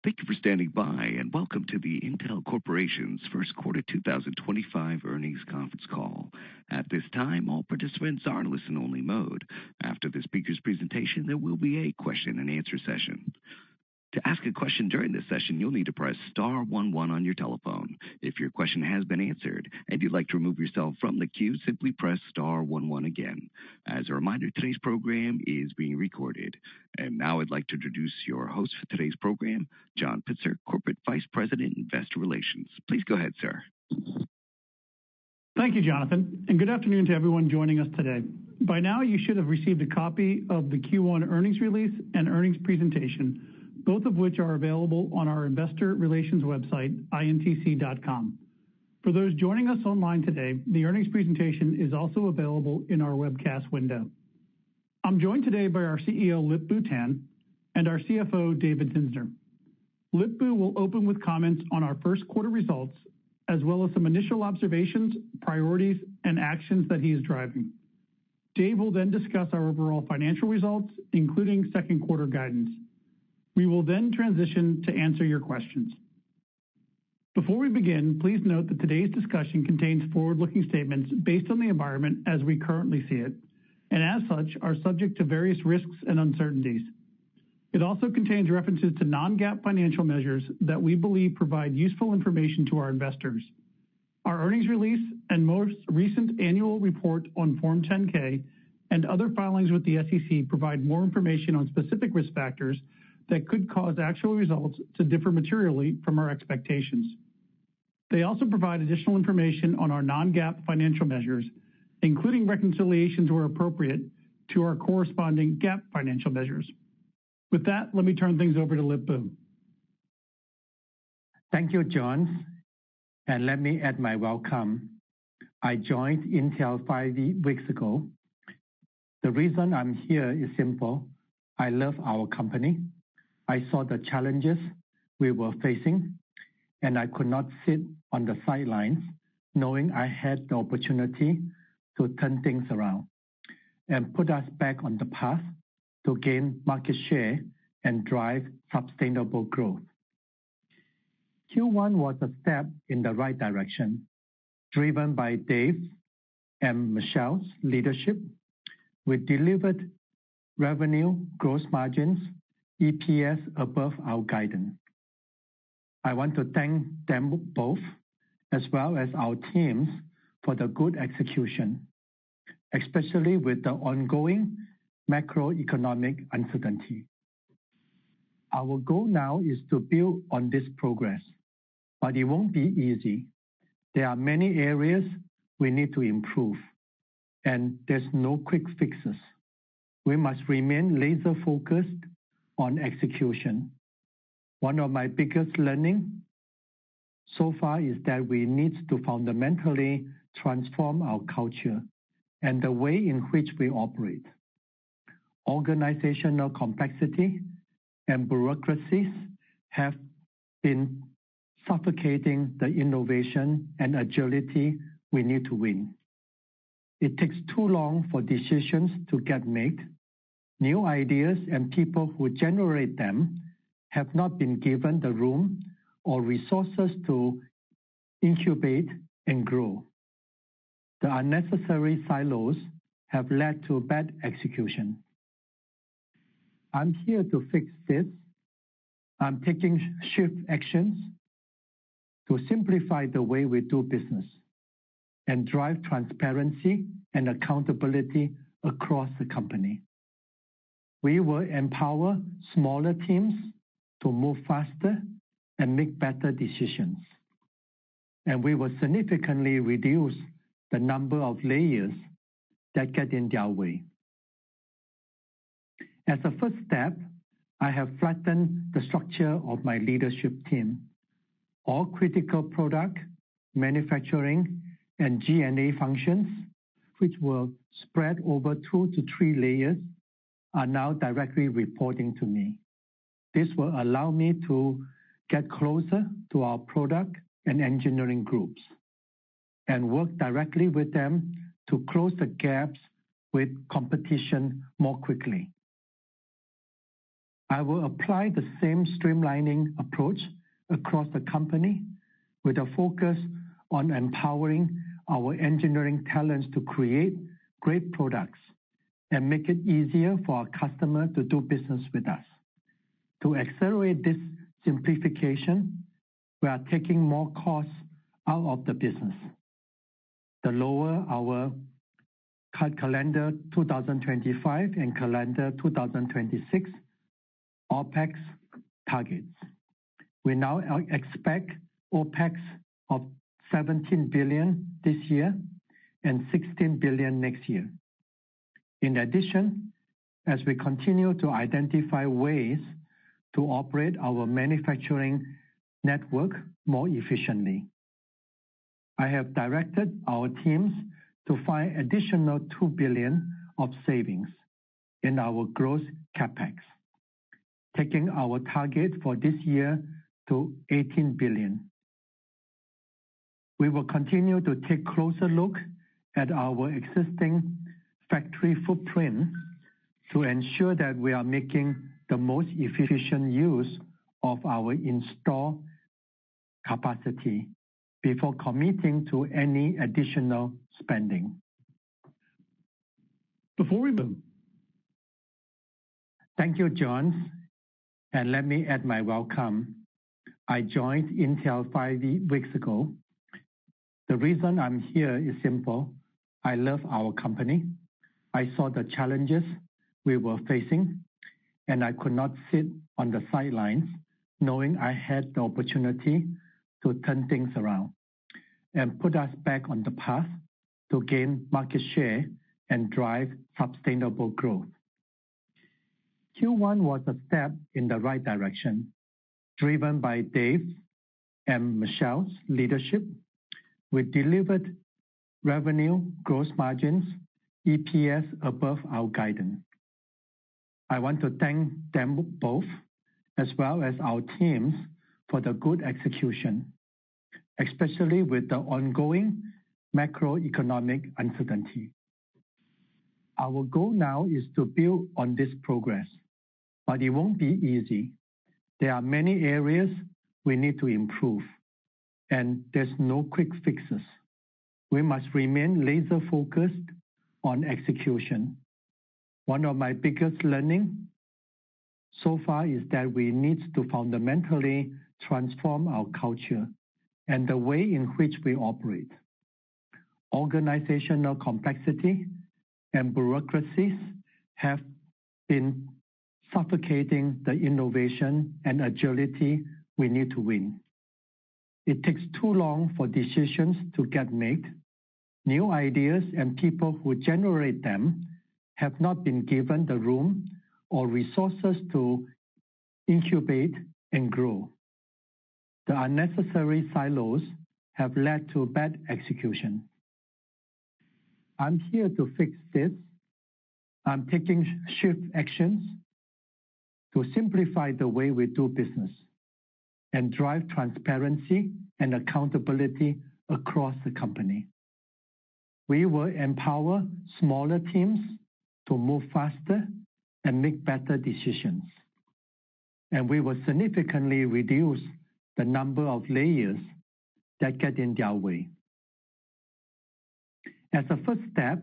Thank you for standing by, and welcome to the Intel Corporation's first quarter 2025 earnings conference call. At this time, all participants are in listen-only mode. After the speaker's presentation, there will be a question-and-answer session. To ask a question during this session, you'll need to press star 11 on your telephone. If your question has been answered and you'd like to remove yourself from the queue, simply press star 11 again. As a reminder, today's program is being recorded. And now I'd like to introduce your host for today's program, John Pitzer, Corporate Vice President, Investor Relations. Please go ahead, sir. Thank you, Jonathan, and good afternoon to everyone joining us today. By now, you should have received a copy of the Q1 earnings release and earnings presentation, both of which are available on our investor relations website, intc.com. For those joining us online today, the earnings presentation is also available in our webcast window. I'm joined today by our CEO, Lip-Bu Tan, and our CFO, David Zinsner. Lip-Bu will open with comments on our first quarter results, as well as some initial observations, priorities, and actions that he is driving. Dave will then discuss our overall financial results, including second quarter guidance. We will then transition to answer your questions. Before we begin, please note that today's discussion contains forward-looking statements based on the environment as we currently see it, and as such are subject to various risks and uncertainties. It also contains references to non-GAAP financial measures that we believe provide useful information to our investors. Our earnings release and most recent annual report on Form 10-K and other filings with the SEC provide more information on specific risk factors that could cause actual results to differ materially from our expectations. They also provide additional information on our non-GAAP financial measures, including reconciliations where appropriate to our corresponding GAAP financial measures. With that, let me turn things over to Lip-Bu. Thank you, John, and let me add my welcome. I joined Intel 5 weeks ago. The reason I'm here is simple. I love our company. I saw the challenges we were facing, and I could not sit on the sidelines knowing I had the opportunity to turn things around and put us back on the path to gain market share and drive sustainable growth. Q1 was a step in the right direction, driven by Dave and Michelle's leadership. We delivered revenue, gross margins, EPS above our guidance. I want to thank them both, as well as our teams, for the good execution, especially with the ongoing macroeconomic uncertainty. Our goal now is to build on this progress, but it won't be easy. There are many areas we need to improve, and there's no quick fixes. We must remain laser-focused on execution. One of my biggest learnings so far is that we need to fundamentally transform our culture and the way in which we operate. Organizational complexity and bureaucracies have been suffocating the innovation and agility we need to win. It takes too long for decisions to get made. New ideas and people who generate them have not been given the room or resources to incubate and grow. The unnecessary silos have led to bad execution. I'm here to fix this. I'm taking swift actions to simplify the way we do business and drive transparency and accountability across the company. We will empower smaller teams to move faster and make better decisions. And we will significantly reduce the number of layers that get in their way. As a first step, I have flattened the structure of my leadership team. All critical product, manufacturing, and G&A functions, which were spread over 2 to 3 layers, are now directly reporting to me. This will allow me to get closer to our product and engineering groups and work directly with them to close the gaps with competition more quickly. I will apply the same streamlining approach across the company with a focus on empowering our engineering talents to create great products and make it easier for our customers to do business with us. To accelerate this simplification, we are taking more costs out of the business. To lower our calendar 2025 and calendar 2026 OpEx targets. We now expect OpEx of $17 billion this year and $16 billion next year. In addition, as we continue to identify ways to operate our manufacturing network more efficiently, I have directed our teams to find additional $2 billion of savings in our gross CapEx, taking our target for this year to $18 billion. We will continue to take a closer look at our existing factory footprint to ensure that we are making the most efficient use of our installed capacity before committing to any additional spending. Before we move. Thank you, John, and let me add my welcome. I joined Intel 5 weeks ago. The reason I'm here is simple. I love our company. I saw the challenges we were facing, and I could not sit on the sidelines knowing I had the opportunity to turn things around and put us back on the path to gain market share and drive sustainable growth. Q1 was a step in the right direction, driven by Dave and Michelle's leadership. We delivered revenue, gross margins, EPS above our guidance. I want to thank them both, as well as our teams, for the good execution, especially with the ongoing macroeconomic uncertainty. Our goal now is to build on this progress, but it won't be easy. There are many areas we need to improve, and there's no quick fixes. We must remain laser-focused on execution. One of my biggest learnings so far is that we need to fundamentally transform our culture and the way in which we operate. Organizational complexity and bureaucracies have been suffocating the innovation and agility we need to win. It takes too long for decisions to get made. New ideas and people who generate them have not been given the room or resources to incubate and grow. The unnecessary silos have led to bad execution. I'm here to fix this. I'm taking swift actions to simplify the way we do business and drive transparency and accountability across the company. We will empower smaller teams to move faster and make better decisions, and we will significantly reduce the number of layers that get in their way. As a first step,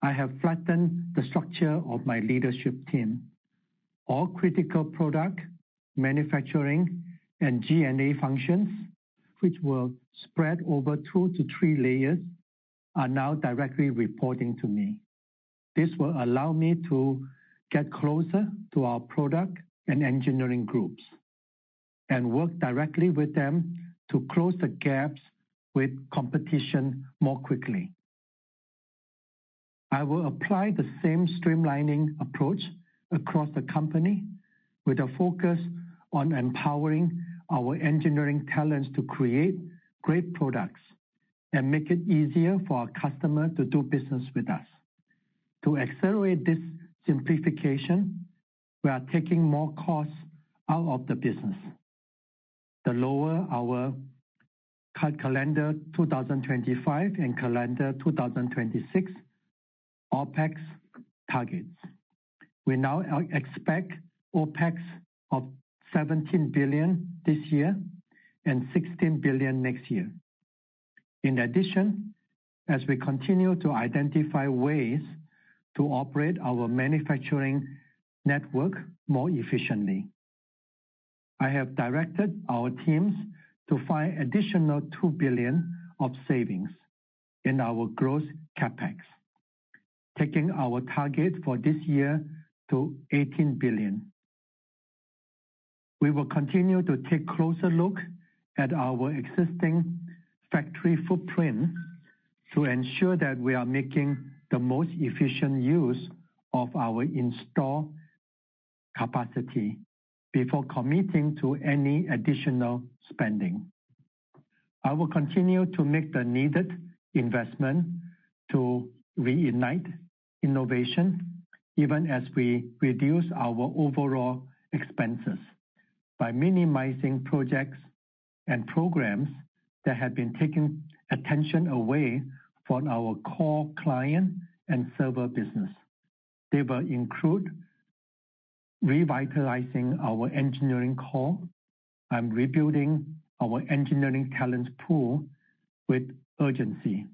I have flattened the structure of my leadership team. All critical product, manufacturing, and G&A functions, which were spread over 2 to 3 layers, are now directly reporting to me. This will allow me to get closer to our product and engineering groups and work directly with them to close the gaps with competition more quickly. I will apply the same streamlining approach across the company with a focus on empowering our engineering talents to create great products and make it easier for our customers to do business with us. To accelerate this simplification, we are taking more costs out of the business. To lower our calendar 2025 and calendar 2026 OpEx targets. We now expect OpEx of $17 billion this year and $16 billion next year. In addition, as we continue to identify ways to operate our manufacturing network more efficiently, I have directed our teams to find additional $2 billion of savings in our gross CapEx, taking our target for this year to $18 billion. We will continue to take a closer look at our existing factory footprint to ensure that we are making the most efficient use of our installed capacity before committing to any additional spending. I will continue to make the needed investment to reignite innovation, even as we reduce our overall expenses by minimizing projects and programs that have been taking attention away from our core client and server business. They will include revitalizing our engineering core and rebuilding our engineering talent pool with urgency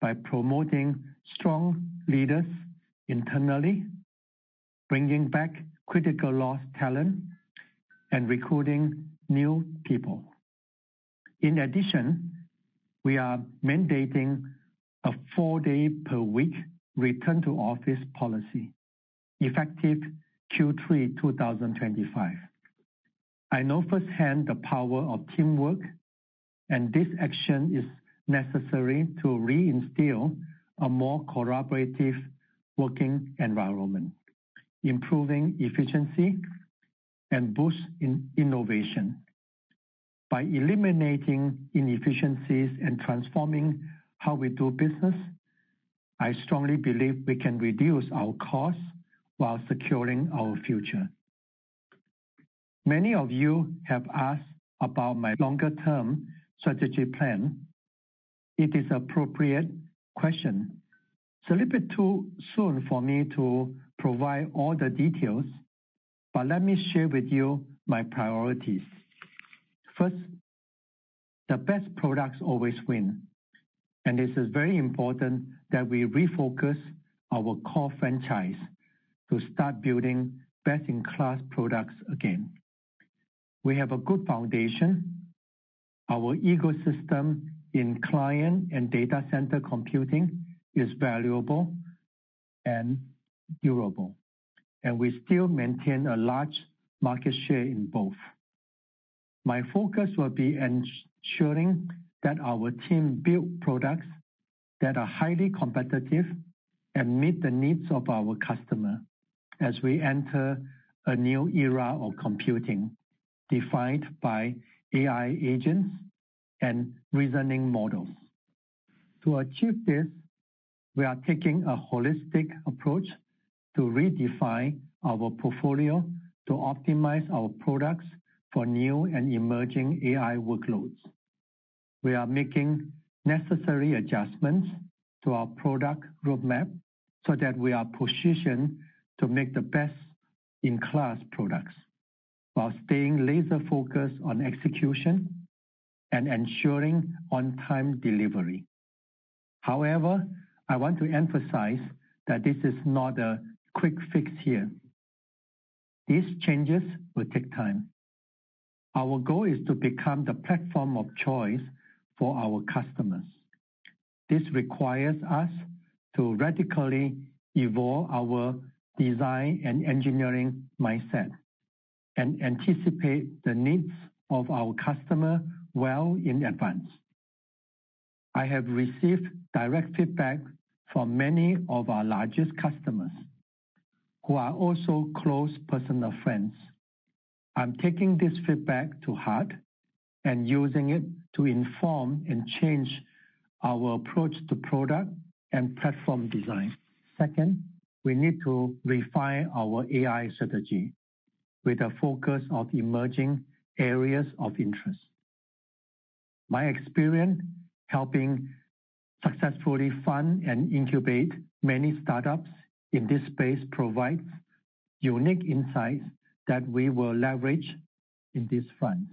by promoting strong leaders internally, bringing back critical lost talent, and recruiting new people. In addition, we are mandating a 4-day-per-week return-to-office policy, effective Q3 2025. I know firsthand the power of teamwork, and this action is necessary to reinstill a more collaborative working environment, improving efficiency and boosting innovation. By eliminating inefficiencies and transforming how we do business, I strongly believe we can reduce our costs while securing our future. Many of you have asked about my longer-term strategy plan. It is an appropriate question. It's a little bit too soon for me to provide all the details, but let me share with you my priorities. First, the best products always win, and it is very important that we refocus our core franchise to start building best-in-class products again. We have a good foundation. Our ecosystem in client and data center computing is valuable and durable, and we still maintain a large market share in both. My focus will be ensuring that our team build products that are highly competitive and meet the needs of our customer as we enter a new era of computing, defined by AI agents and reasoning models. To achieve this, we are taking a holistic approach to redefine our portfolio to optimize our products for new and emerging AI workloads. We are making necessary adjustments to our product roadmap so that we are positioned to make the best-in-class products while staying laser-focused on execution and ensuring on-time delivery. However, I want to emphasize that this is not a quick fix here. These changes will take time. Our goal is to become the platform of choice for our customers. This requires us to radically evolve our design and engineering mindset and anticipate the needs of our customer well in advance. I have received direct feedback from many of our largest customers who are also close personal friends. I'm taking this feedback to heart and using it to inform and change our approach to product and platform design. Second, we need to refine our AI strategy with a focus of emerging areas of interest. My experience helping successfully fund and incubate many startups in this space provides unique insights that we will leverage in these fronts.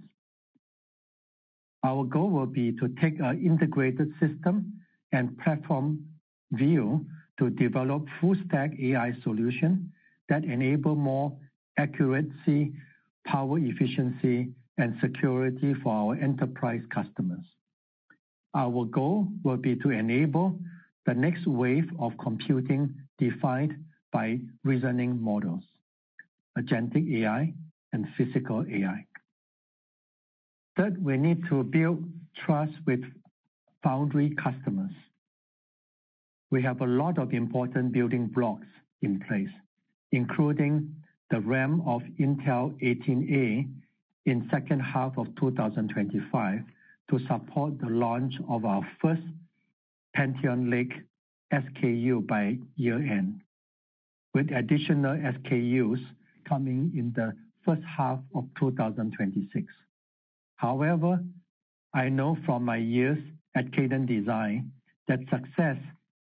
Our goal will be to take an integrated system and platform view to develop full-stack AI solutions that enable more accuracy, power efficiency, and security for our enterprise customers. Our goal will be to enable the next wave of computing defined by reasoning models, agentic AI, and physical AI. Third, we need to build trust with foundry customers. We have a lot of important building blocks in place, including the ramp of Intel 18A in second half of 2025 to support the launch of our first Panther Lake SKU by year-end, with additional SKUs coming in the first half of 2026. However, I know from my years at Cadence Design that success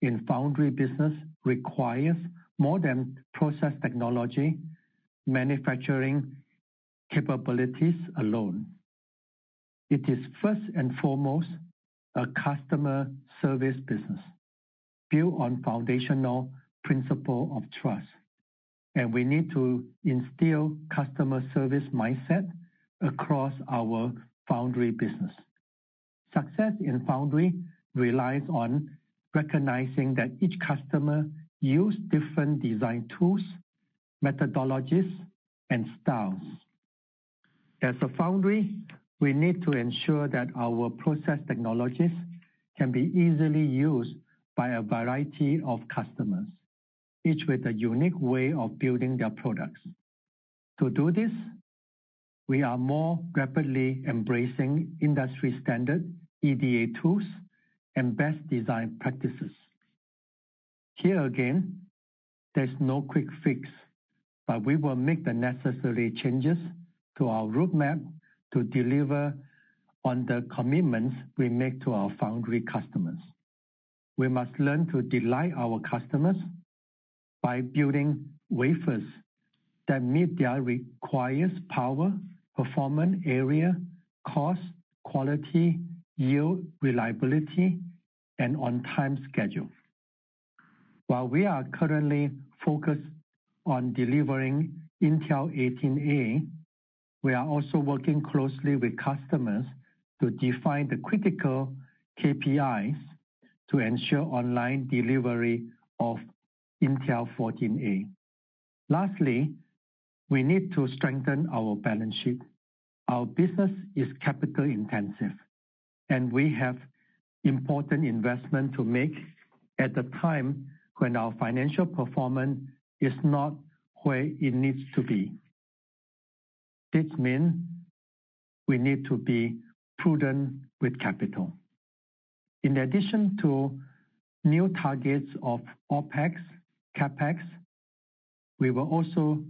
in foundry business requires more than process technology, manufacturing capabilities alone. It is first and foremost a customer service business built on foundational principle of trust, and we need to instill customer service mindset across our foundry business. Success in foundry relies on recognizing that each customer use different design tools, methodologies, and styles. As a foundry, we need to ensure that our process technologies can be easily used by a variety of customers, each with a unique way of building their products. To do this, we are more rapidly embracing industry standard EDA tools and best design practices. Here again, there's no quick fix, but we will make the necessary changes to our roadmap to deliver on the commitments we make to our foundry customers. We must learn to delight our customers by building wafers that meet their required power, performance, area, cost, quality, yield, reliability, and on-time schedule. While we are currently focused on delivering Intel 18A, we are also working closely with customers to define the critical KPIs to ensure online delivery of Intel 14A. Lastly, we need to strengthen our balance sheet. Our business is capital intensive, and we have important investment to make at the time when our financial performance is not where it needs to be. This means we need to be prudent with capital. In addition to new targets of OpEx, CapEx, we will also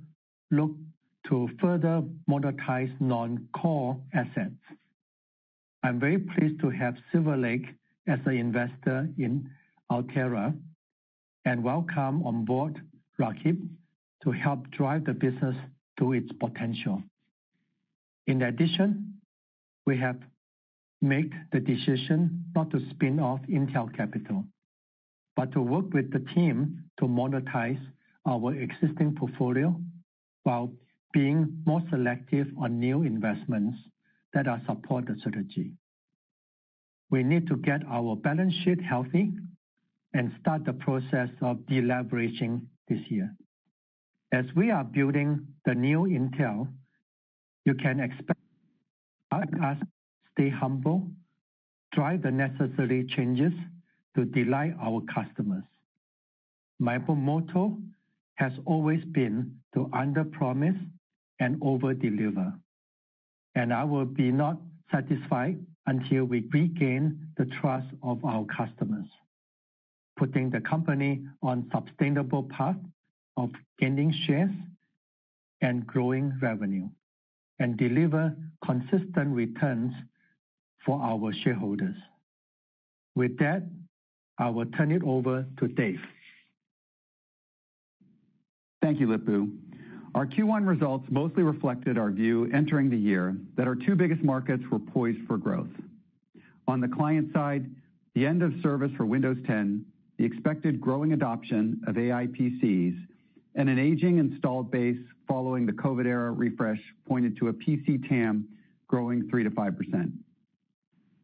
look to further monetize non-core assets. I'm very pleased to have Silver Lake as an investor in Altera and welcome on board Rakib to help drive the business to its potential. In addition, we have made the decision not to spin off Intel Capital, but to work with the team to monetize our existing portfolio while being more selective on new investments that are support the strategy. We need to get our balance sheet healthy and start the process of deleveraging this year. As we are building the new Intel, you can expect us to stay humble, drive the necessary changes to delight our customers. My motto has always been to underpromise and overdeliver, and I will be not satisfied until we regain the trust of our customers, putting the company on sustainable path of gaining shares and growing revenue, and deliver consistent returns for our shareholders. With that, I will turn it over to Dave. Thank you, Lip-Bu. Our Q1 results mostly reflected our view entering the year that our two biggest markets were poised for growth. On the client side, the end of service for Windows 10, the expected growing adoption of AI PCs, and an aging installed base following the COVID-era refresh pointed to a PC TAM growing 3 to 5%.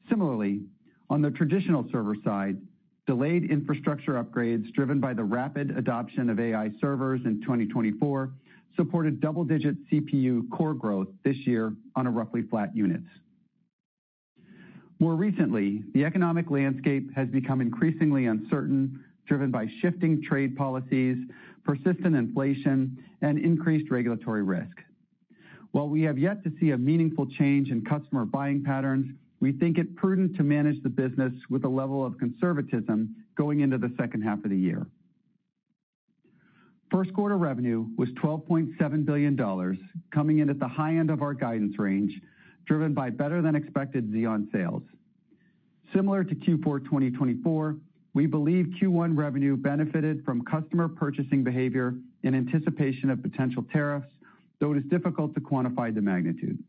Similarly, on the traditional server side, delayed infrastructure upgrades driven by the rapid adoption of AI servers in 2024 supported double-digit CPU core growth this year on a roughly flat units. More recently, the economic landscape has become increasingly uncertain, driven by shifting trade policies, persistent inflation, and increased regulatory risk. While we have yet to see a meaningful change in customer buying patterns, we think it prudent to manage the business with a level of conservatism going into the second half of the year. First quarter revenue was $12.7 billion, coming in at the high end of our guidance range, driven by better than expected Xeon sales. Similar to Q4 2024, we believe Q1 revenue benefited from customer purchasing behavior in anticipation of potential tariffs, though it is difficult to quantify the magnitude.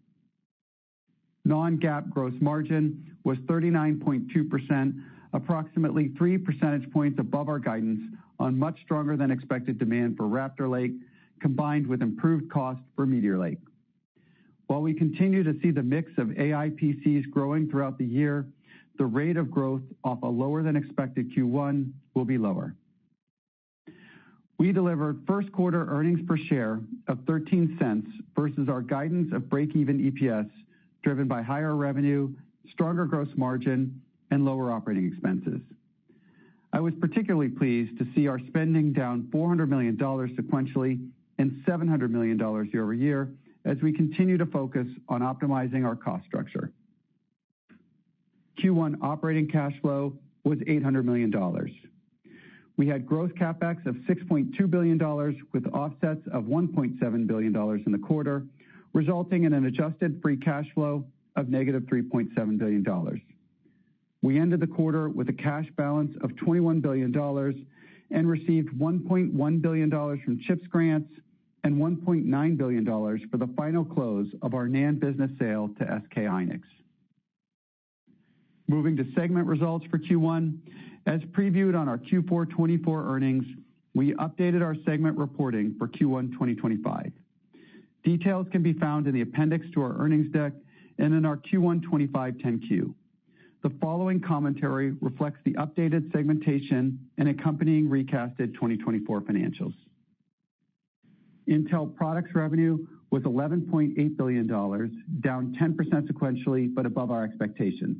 Non-GAAP gross margin was 39.2%, approximately 3 percentage points above our guidance on much stronger than expected demand for Raptor Lake, combined with improved cost for Meteor Lake. While we continue to see the mix of AI PCs growing throughout the year, the rate of growth off a lower than expected Q1 will be lower. We delivered first quarter earnings per share of 13 cents versus our guidance of break-even EPS, driven by higher revenue, stronger gross margin, and lower operating expenses. I was particularly pleased to see our spending down $400 million sequentially and $700 million year over year as we continue to focus on optimizing our cost structure. Q1 operating cash flow was $800 million. We had gross CapEx of $6.2 billion with offsets of $1.7 billion in the quarter, resulting in an adjusted free cash flow of negative $3.7 billion. We ended the quarter with a cash balance of $21 billion and received $1.1 billion from CHIPS grants and $1.9 billion for the final close of our NAND business sale to SK Hynix. Moving to segment results for Q1, as previewed on our Q4 24 earnings, we updated our segment reporting for Q1 2025. Details can be found in the appendix to our earnings deck and in our Q1 25 10Q. The following commentary reflects the updated segmentation and accompanying recasted 2024 financials. Intel Products revenue was $11.8 billion, down 10% sequentially, but above our expectations.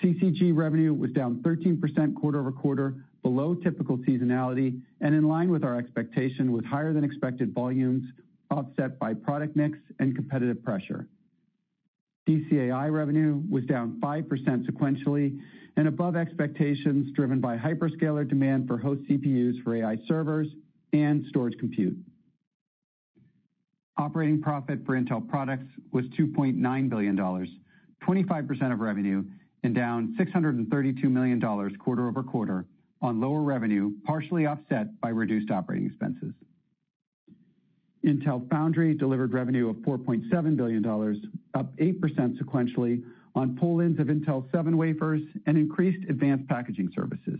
CCG revenue was down 13% quarter over quarter, below typical seasonality, and in line with our expectation with higher than expected volumes, offset by product mix and competitive pressure. DCAI revenue was down 5% sequentially and above expectations, driven by hyperscaler demand for host CPUs for AI servers and storage compute. Operating profit for Intel Products was $2.9 billion, 25% of revenue, and down $632 million quarter over quarter on lower revenue, partially offset by reduced operating expenses. Intel Foundry delivered revenue of $4.7 billion, up 8% sequentially on pull-ins of Intel 7 wafers and increased advanced packaging services.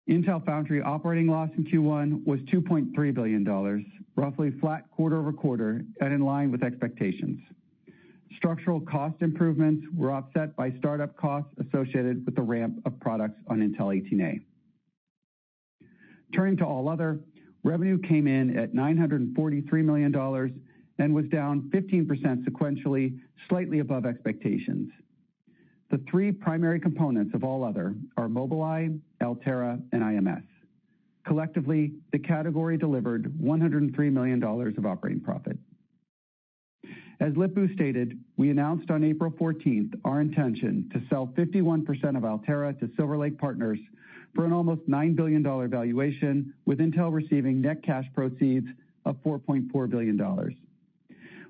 Intel Foundry operating loss in Q1 was $2.3 billion, roughly flat quarter over quarter and in line with expectations. Structural cost improvements were offset by startup costs associated with the ramp of products on Intel 18A. Turning to all other, revenue came in at $943 million and was down 15% sequentially, slightly above expectations. The three primary components of all other are Mobileye, Altera, and IMS. Collectively, the category delivered $103 million of operating profit. As Lip-Bu stated, we announced on April 14th our intention to sell 51% of Altera to Silver Lake Partners for an almost $9 billion valuation, with Intel receiving net cash proceeds of $4.4 billion.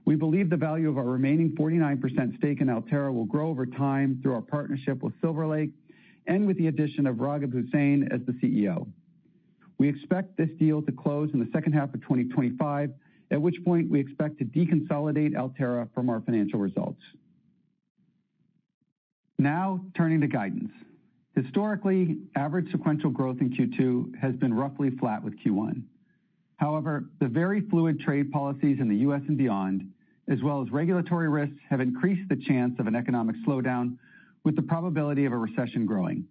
We believe the value of our remaining 49% stake in Altera will grow over time through our partnership with Silver Lake and with the addition of Raghib Hussain as the CEO. We expect this deal to close in the second half of 2025, at which point we expect to deconsolidate Altera from our financial results. Now, turning to guidance. Historically, average sequential growth in Q2 has been roughly flat with Q1. However, the very fluid trade policies in the U.S. and beyond, as well as regulatory risks, have increased the chance of an economic slowdown, with the probability of a recession growing.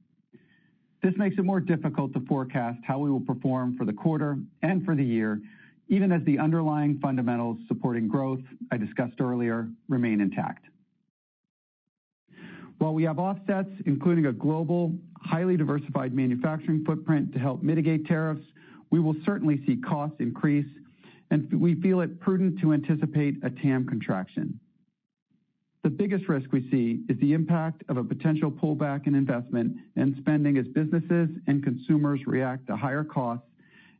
This makes it more difficult to forecast how we will perform for the quarter and for the year, even as the underlying fundamentals supporting growth I discussed earlier remain intact. While we have offsets, including a global, highly diversified manufacturing footprint to help mitigate tariffs, we will certainly see costs increase, and we feel it prudent to anticipate a TAM contraction. The biggest risk we see is the impact of a potential pullback in investment and spending as businesses and consumers react to higher costs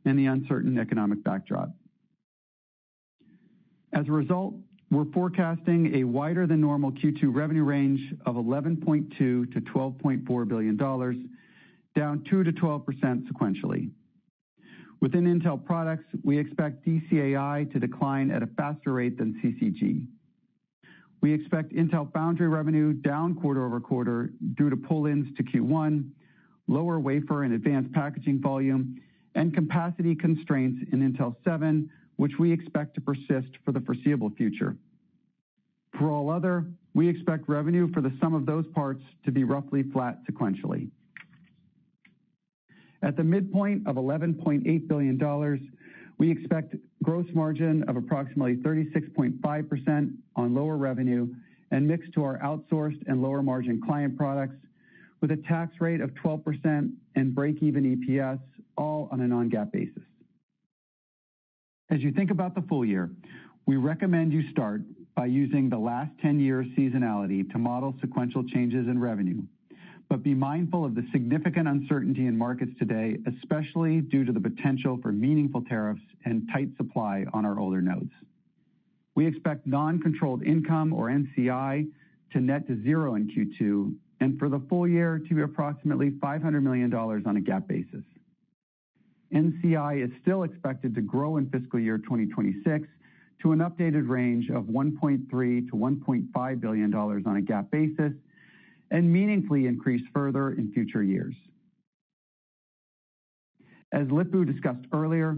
and the uncertain economic backdrop. As a result, we're forecasting a wider than normal Q2 revenue range of $11.2 to $12.4 billion, down 2 to 12% sequentially. Within Intel products, we expect DCAI to decline at a faster rate than CCG. We expect Intel foundry revenue down quarter over quarter due to pull-ins to Q1, lower wafer and advanced packaging volume, and capacity constraints in Intel 7, which we expect to persist for the foreseeable future. For all other, we expect revenue for the sum of those parts to be roughly flat sequentially. At the midpoint of $11.8 billion, we expect gross margin of approximately 36.5% on lower revenue and mix to our outsourced and lower margin client products, with a tax rate of 12% and break-even EPS, all on a non-GAAP basis. As you think about the full year, we recommend you start by using the last 10 years' seasonality to model sequential changes in revenue, but be mindful of the significant uncertainty in markets today, especially due to the potential for meaningful tariffs and tight supply on our older nodes. We expect non-controlled income, or NCI, to net to zero in Q2, and for the full year to be approximately $500 million on a GAAP basis. NCI is still expected to grow in fiscal year 2026 to an updated range of $1.3 to $1.5 billion on a GAAP basis, and meaningfully increase further in future years. As Lip-Bu discussed earlier,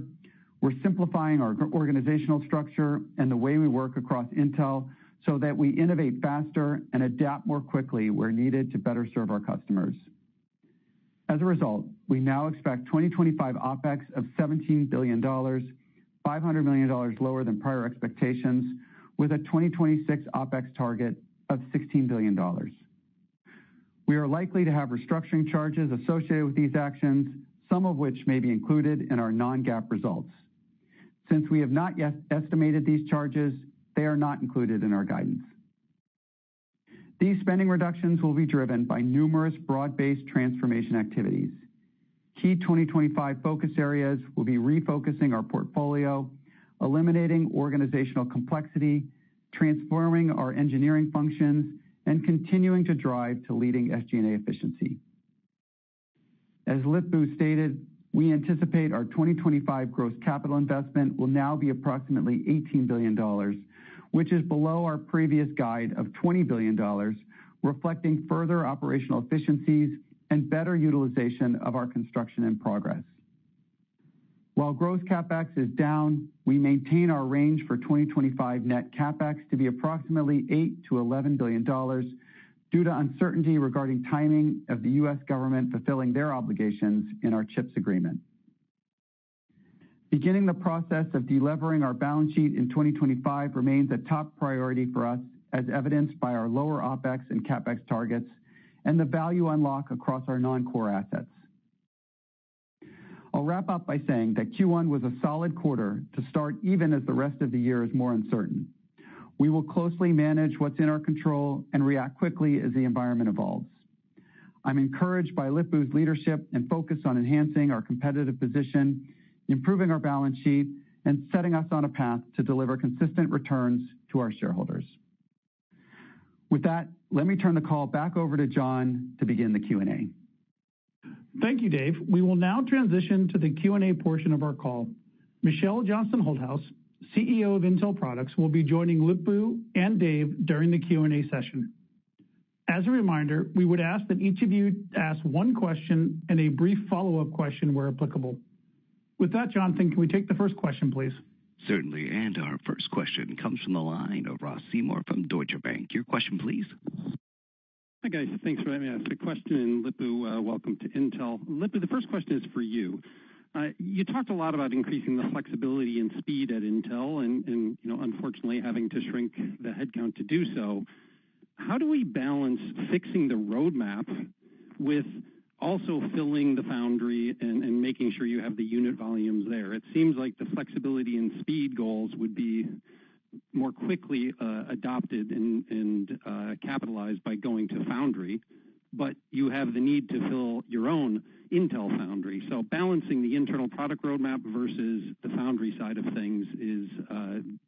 we're simplifying our organizational structure and the way we work across Intel so that we innovate faster and adapt more quickly where needed to better serve our customers. As a result, we now expect 2025 OpEx of $17 billion, $500 million lower than prior expectations, with a 2026 OpEx target of $16 billion. We are likely to have restructuring charges associated with these actions, some of which may be included in our non-GAAP results. Since we have not yet estimated these charges, they are not included in our guidance. These spending reductions will be driven by numerous broad-based transformation activities. Key 2025 focus areas will be refocusing our portfolio, eliminating organizational complexity, transforming our engineering functions, and continuing to drive to leading SG&A efficiency. As Lip-Bu stated, we anticipate our 2025 gross capital investment will now be approximately $18 billion, which is below our previous guide of $20 billion, reflecting further operational efficiencies and better utilization of our construction in progress. While gross CapEx is down, we maintain our range for 2025 net CapEx to be approximately $8 to $11 billion due to uncertainty regarding timing of the U.S. government fulfilling their obligations in our CHIPS agreement. Beginning the process of delevering our balance sheet in 2025 remains a top priority for us, as evidenced by our lower OpEx and CapEx targets and the value unlock across our non-core assets. I'll wrap up by saying that Q1 was a solid quarter to start, even as the rest of the year is more uncertain. We will closely manage what's in our control and react quickly as the environment evolves. I'm encouraged by Lip-Bu's leadership and focus on enhancing our competitive position, improving our balance sheet, and setting us on a path to deliver consistent returns to our shareholders. With that, let me turn the call back over to John to begin the Q&A. Thank you, Dave. We will now transition to the Q&A portion of our call. Michelle Johnston Holthaus, CEO of Intel Products, will be joining Lip-Bu and Dave during the Q&A session. As a reminder, we would ask that each of you ask one question and a brief follow-up question where applicable. With that, Jonathan, can we take the first question, please? Certainly, and our first question comes from the line of Ross Seymour from Deutsche Bank. Your question, please. Hi, guys. Thanks for letting me ask a question, and Lip-Bu, welcome to Intel. Lip-Bu, the first question is for you. You talked a lot about increasing the flexibility and speed at Intel and unfortunately having to shrink the headcount to do so. How do we balance fixing the roadmap with also filling the foundry and making sure you have the unit volumes there? It seems like the flexibility and speed goals would be more quickly adopted and capitalized by going to foundry, but you have the need to fill your own Intel foundry. So balancing the internal product roadmap versus the foundry side of things is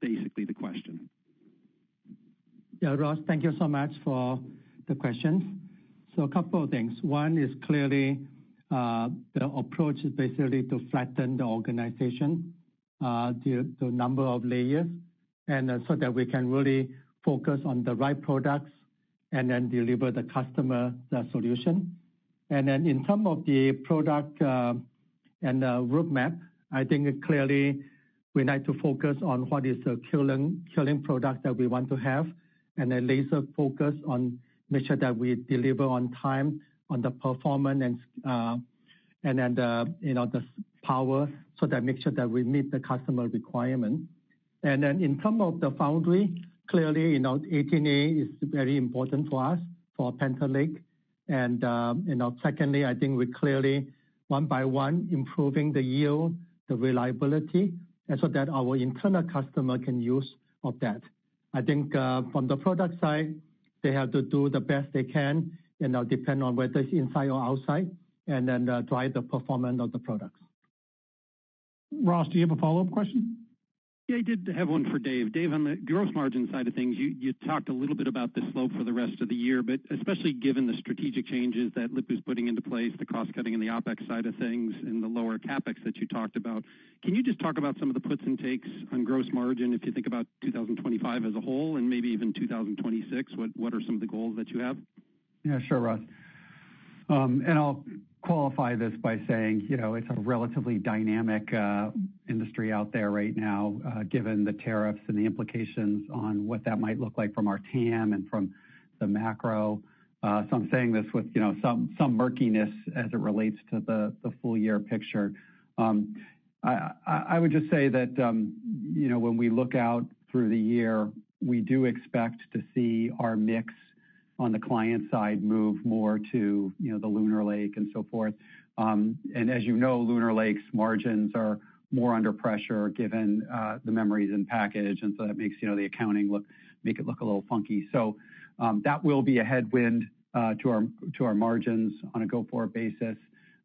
basically the question. Yeah, Ross, thank you so much for the question. So a couple of things. One is clearly the approach is basically to flatten the organization, the number of layers, and so that we can really focus on the right products and then deliver the customer the solution. And then in terms of the product and the roadmap, I think clearly we need to focus on what is the killing product that we want to have, and then laser focus on make sure that we deliver on time on the performance and then the power, so that make sure that we meet the customer requirement. And then in terms of the foundry, clearly 18A is very important for us for Panther Lake. And secondly, I think we clearly one by one improving the yield, the reliability, and so that our internal customer can use of that. I think from the product side, they have to do the best they can, depend on whether it's inside or outside, and then drive the performance of the products. Ross, do you have a follow-up question? Yeah, I did have one for Dave. Dave, on the gross margin side of things, you talked a little bit about the slope for the rest of the year, but especially given the strategic changes that Lip-Bu's putting into place, the cost cutting and the OpEx side of things, and the lower CapEx that you talked about, can you just talk about some of the puts and takes on gross margin if you think about 2025 as a whole and maybe even 2026? What are some of the goals that you have? Yeah, sure, Russ. And I'll qualify this by saying, it's a relatively dynamic industry out there right now, given the tariffs and the implications on what that might look like from our TAM and from the macro. So I'm saying this with, some murkiness as it relates to the full year picture. I would just say that, when we look out through the year, we do expect to see our mix on the client side move more to, the Lunar Lake and so forth. And as you know, Lunar Lake's margins are more under pressure given the memories and package, and so that makes, the accounting make it look a little funky. So that will be a headwind to our margins on a go-forward basis.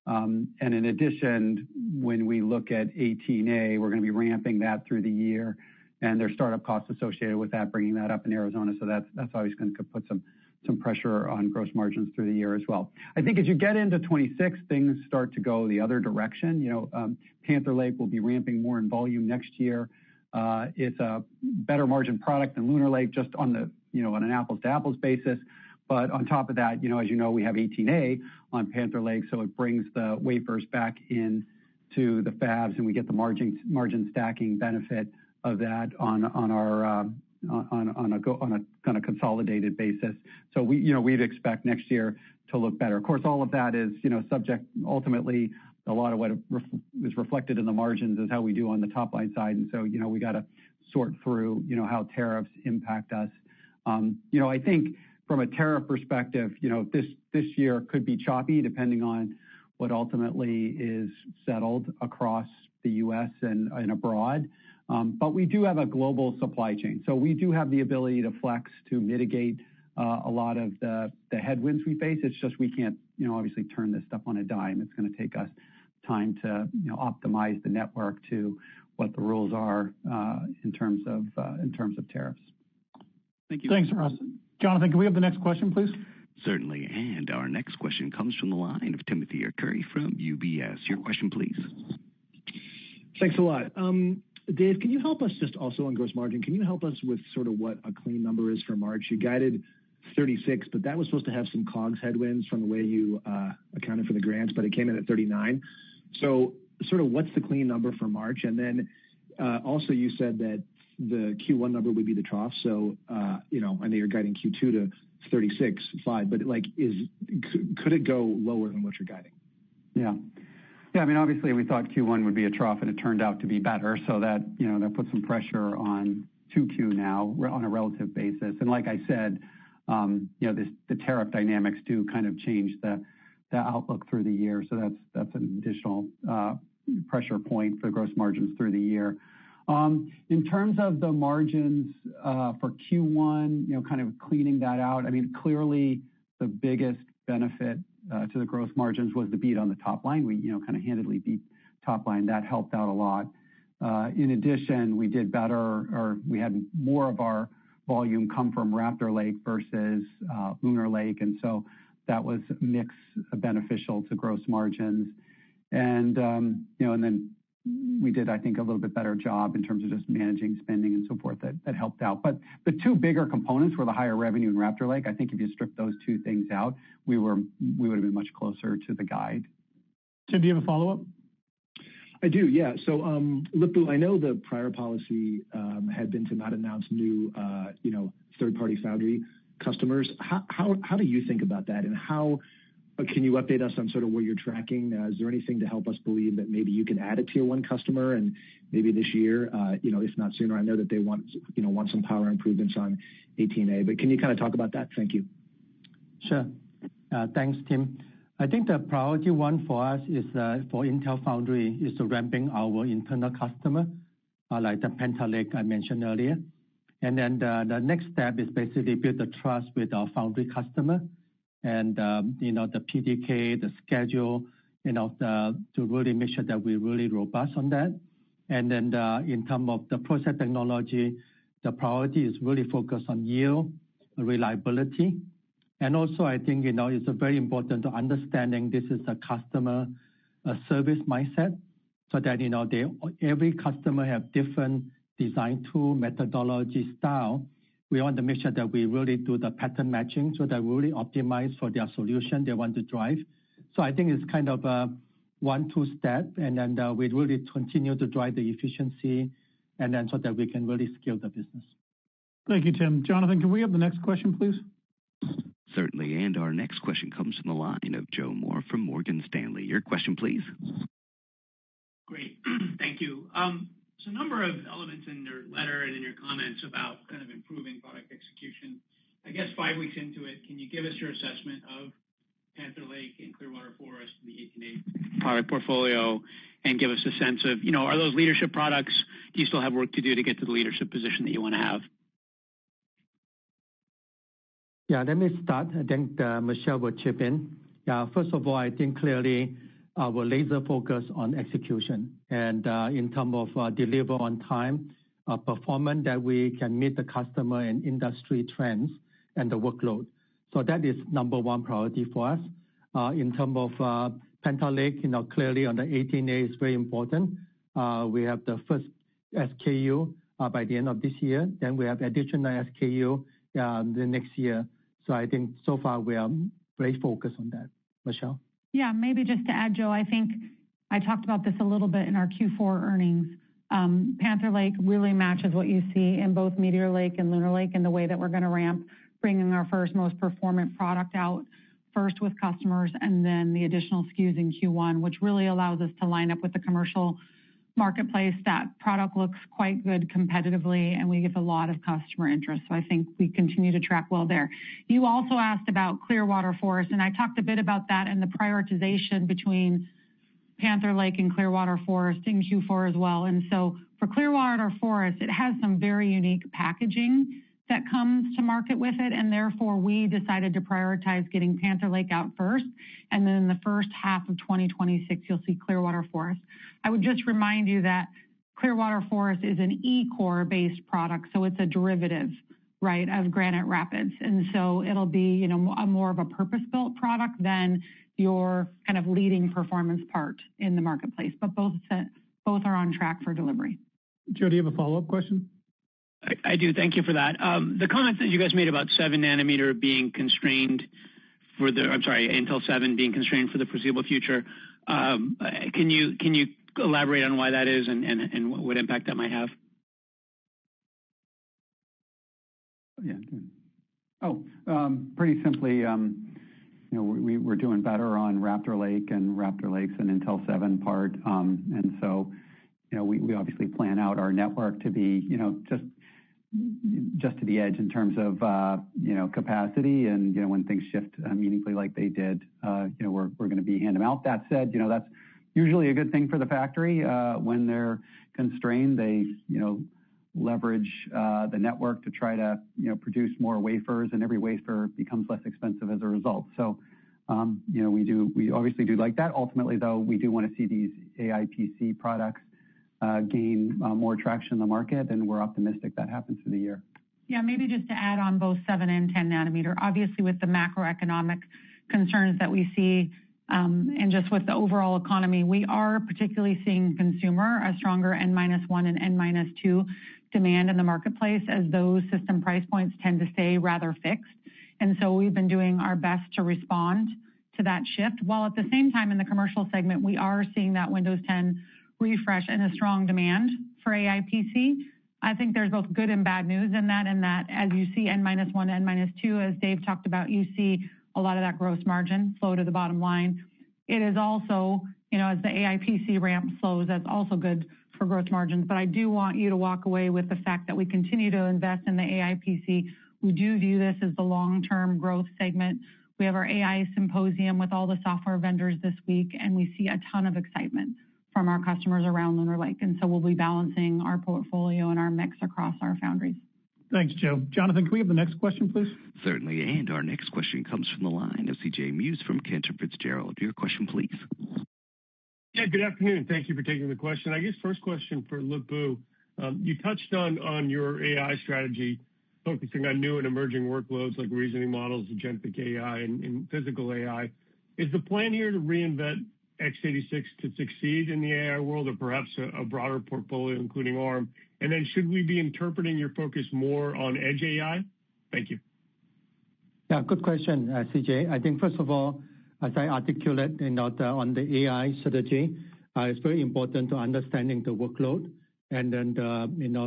And in addition, when we look at 18A, we're going to be ramping that through the year, and there's startup costs associated with that, bringing that up in Arizona. So that's always going to put some pressure on gross margins through the year as well. I think as you get into 26, things start to go the other direction. Panther Lake will be ramping more in volume next year. It's a better margin product than Lunar Lake, just on on an apples to apples basis. But on top of that, as you know, we have 18A on Panther Lake, so it brings the wafers back in to the fabs, and we get the margin stacking benefit of that on a kind of consolidated basis. So we'd expect next year to look better. Of course, all of that is subject. Ultimately, a lot of what is reflected in the margins is how we do on the top line side, and so we got to sort through how tariffs impact us. I think from a tariff perspective, this year could be choppy depending on what ultimately is settled across the U.S. and abroad. But we do have a global supply chain, so we do have the ability to flex to mitigate a lot of the headwinds we face. It's just we can't, obviously turn this stuff on a dime. It's going to take us time to, optimize the network to what the rules are in terms of tariffs. Thank you. Thanks, Ross. Jonathan, can we have the next question, please? Certainly. And our next question comes from the line of Timothy Arcuri from UBS. Your question, please. Thanks a lot. Dave, can you help us just also on gross margin? Can you help us with sort of what a clean number is for March? You guided 36, but that was supposed to have some COGS headwinds from the way you accounted for the grants, but it came in at 39. So sort of what's the clean number for March? And then also you said that the Q1 number would be the trough. So, I know you're guiding Q2 to 36.5, but could it go lower than what you're guiding? Yeah. Yeah, I mean, obviously we thought Q1 would be a trough and it turned out to be better. So that, that puts some pressure on 2Q now on a relative basis. And like I said, the tariff dynamics do kind of change the outlook through the year. So that's an additional pressure point for gross margins through the year. In terms of the margins for Q1, kind of cleaning that out, I mean, clearly the biggest benefit to the gross margins was the beat on the top line. We, kind of handedly beat top line. That helped out a lot. In addition, we did better, or we had more of our volume come from Raptor Lake versus Lunar Lake, and so that was mix beneficial to gross margins. And and then we did, I think, a little bit better job in terms of just managing spending and so forth. That helped out. But the two bigger components were the higher revenue in Raptor Lake. I think if you strip those two things out, we would have been much closer to the guide. Tim, do you have a follow-up? I do, yeah. So, Lip-Bu, I know the prior policy had been to not announce new, third-party foundry customers. How do you think about that, and how can you update us on sort of where you're tracking? Is there anything to help us believe that maybe you can add a tier one customer and maybe this year, if not sooner? I know that they want some power improvements on 18A, but can you kind of talk about that? Thank you. Sure. Thanks, Tim. I think the priority one for us is for Intel Foundry is ramping our internal customer, like the Panther Lake I mentioned earlier. And then the next step is basically build the trust with our foundry customer. And, the PDK, the schedule, to really make sure that we're really robust on that. And then in terms of the process technology, the priority is really focused on yield, reliability. And also, I think, it's very important to understanding this is a customer service mindset so that, every customer have different design tool, methodology, style. We want to make sure that we really do the pattern matching so that we really optimize for their solution they want to drive. So I think it's kind of a 1-2 step, and then we really continue to drive the efficiency, and then so that we can really scale the business. Thank you, Tim. Jonathan, can we have the next question, please? Certainly, and our next question comes from the line of Joe Moore from Morgan Stanley. Your question, please. Great. Thank you. So a number of elements in your letter and in your comments about kind of improving product execution. I guess 5 weeks into it, can you give us your assessment of Panther Lake and Clearwater Forest and the 18A product portfolio and give us a sense of, are those leadership products? Do you still have work to do to get to the leadership position that you want to have? Yeah, let me start. I think Michelle will chip in. Yeah, first of all, I think clearly our laser focus on execution and in terms of deliver on time, performance that we can meet the customer and industry trends and the workload. So that is number one priority for us. In terms of Panther Lake, clearly on the 18A is very important. We have the first SKU by the end of this year. Then we have additional SKU the next year. So I think so far we are very focused on that. Michelle? Yeah, maybe just to add, Joe, I think I talked about this a little bit in our Q4 earnings. Panther Lake really matches what you see in both Meteor Lake and Lunar Lake in the way that we're going to ramp, bringing our first most performant product out first with customers and then the additional SKUs in Q1, which really allows us to line up with the commercial marketplace. That product looks quite good competitively, and we get a lot of customer interest. So I think we continue to track well there. You also asked about Clearwater Forest, and I talked a bit about that and the prioritization between Panther Lake and Clearwater Forest in Q4 as well. And so for Clearwater Forest, it has some very unique packaging that comes to market with it, and therefore we decided to prioritize getting Panther Lake out first, and then in the first half of 2026, you'll see Clearwater Forest. I would just remind you that Clearwater Forest is an E-core based product, so it's a derivative, right, of Granite Rapids. And so it'll be, a more of a purpose-built product than your kind of leading performance part in the marketplace. But both are on track for delivery. Joe, do you have a follow-up question? I do. Thank you for that. The comments that you guys made about 7 nanometer being constrained Intel 7 being constrained for the foreseeable future. Can you elaborate on why that is and what impact that might have? Yeah. Pretty simply, we're doing better on Raptor Lake, and Raptor Lake's an Intel 7 part, and so we obviously plan out our network to be just to the edge in terms of capacity, and when things shift meaningfully like they did, we're going to be hand them out. That said, that's usually a good thing for the factory. When they're constrained, they leverage the network to try to produce more wafers, and every wafer becomes less expensive as a result. So we obviously do like that. Ultimately, though, we do want to see these AI PC products gain more traction in the market, and we're optimistic that happens through the year. Yeah, maybe just to add on both 7 and 10 nanometer, obviously with the macroeconomic concerns that we see, and just with the overall economy, we are particularly seeing consumer a stronger N-1 and N-2 demand in the marketplace, as those system price points tend to stay rather fixed. And so we've been doing our best to respond to that shift, while at the same time in the commercial segment, we are seeing that Windows 10 refresh and a strong demand for AI PC. I think there's both good and bad news in that, as you see N-1, N-2, as Dave talked about, you see a lot of that gross margin flow to the bottom line. It is also, as the AI PC ramp slows, that's also good for gross margins. But I do want you to walk away with the fact that we continue to invest in the AI PC. We do view this as the long-term growth segment. We have our AI symposium with all the software vendors this week, and we see a ton of excitement from our customers around Lunar Lake. And so we'll be balancing our portfolio and our mix across our foundries. Thanks, Joe. Jonathan, can we have the next question, please? Certainly, and our next question comes from the line of C.J. Muse from Cantor Fitzgerald. Your question, please. Yeah, good afternoon. Thank you for taking the question. I guess first question for Lip-Bu. You touched on your AI strategy, focusing on new and emerging workloads like reasoning models, agentic AI, and physical AI. Is the plan here to reinvent x86 to succeed in the AI world, or perhaps a broader portfolio, including ARM? And then should we be interpreting your focus more on edge AI? Thank you. Yeah, good question, CJ. I think first of all, as I articulate on the AI strategy, it's very important to understanding the workload, and then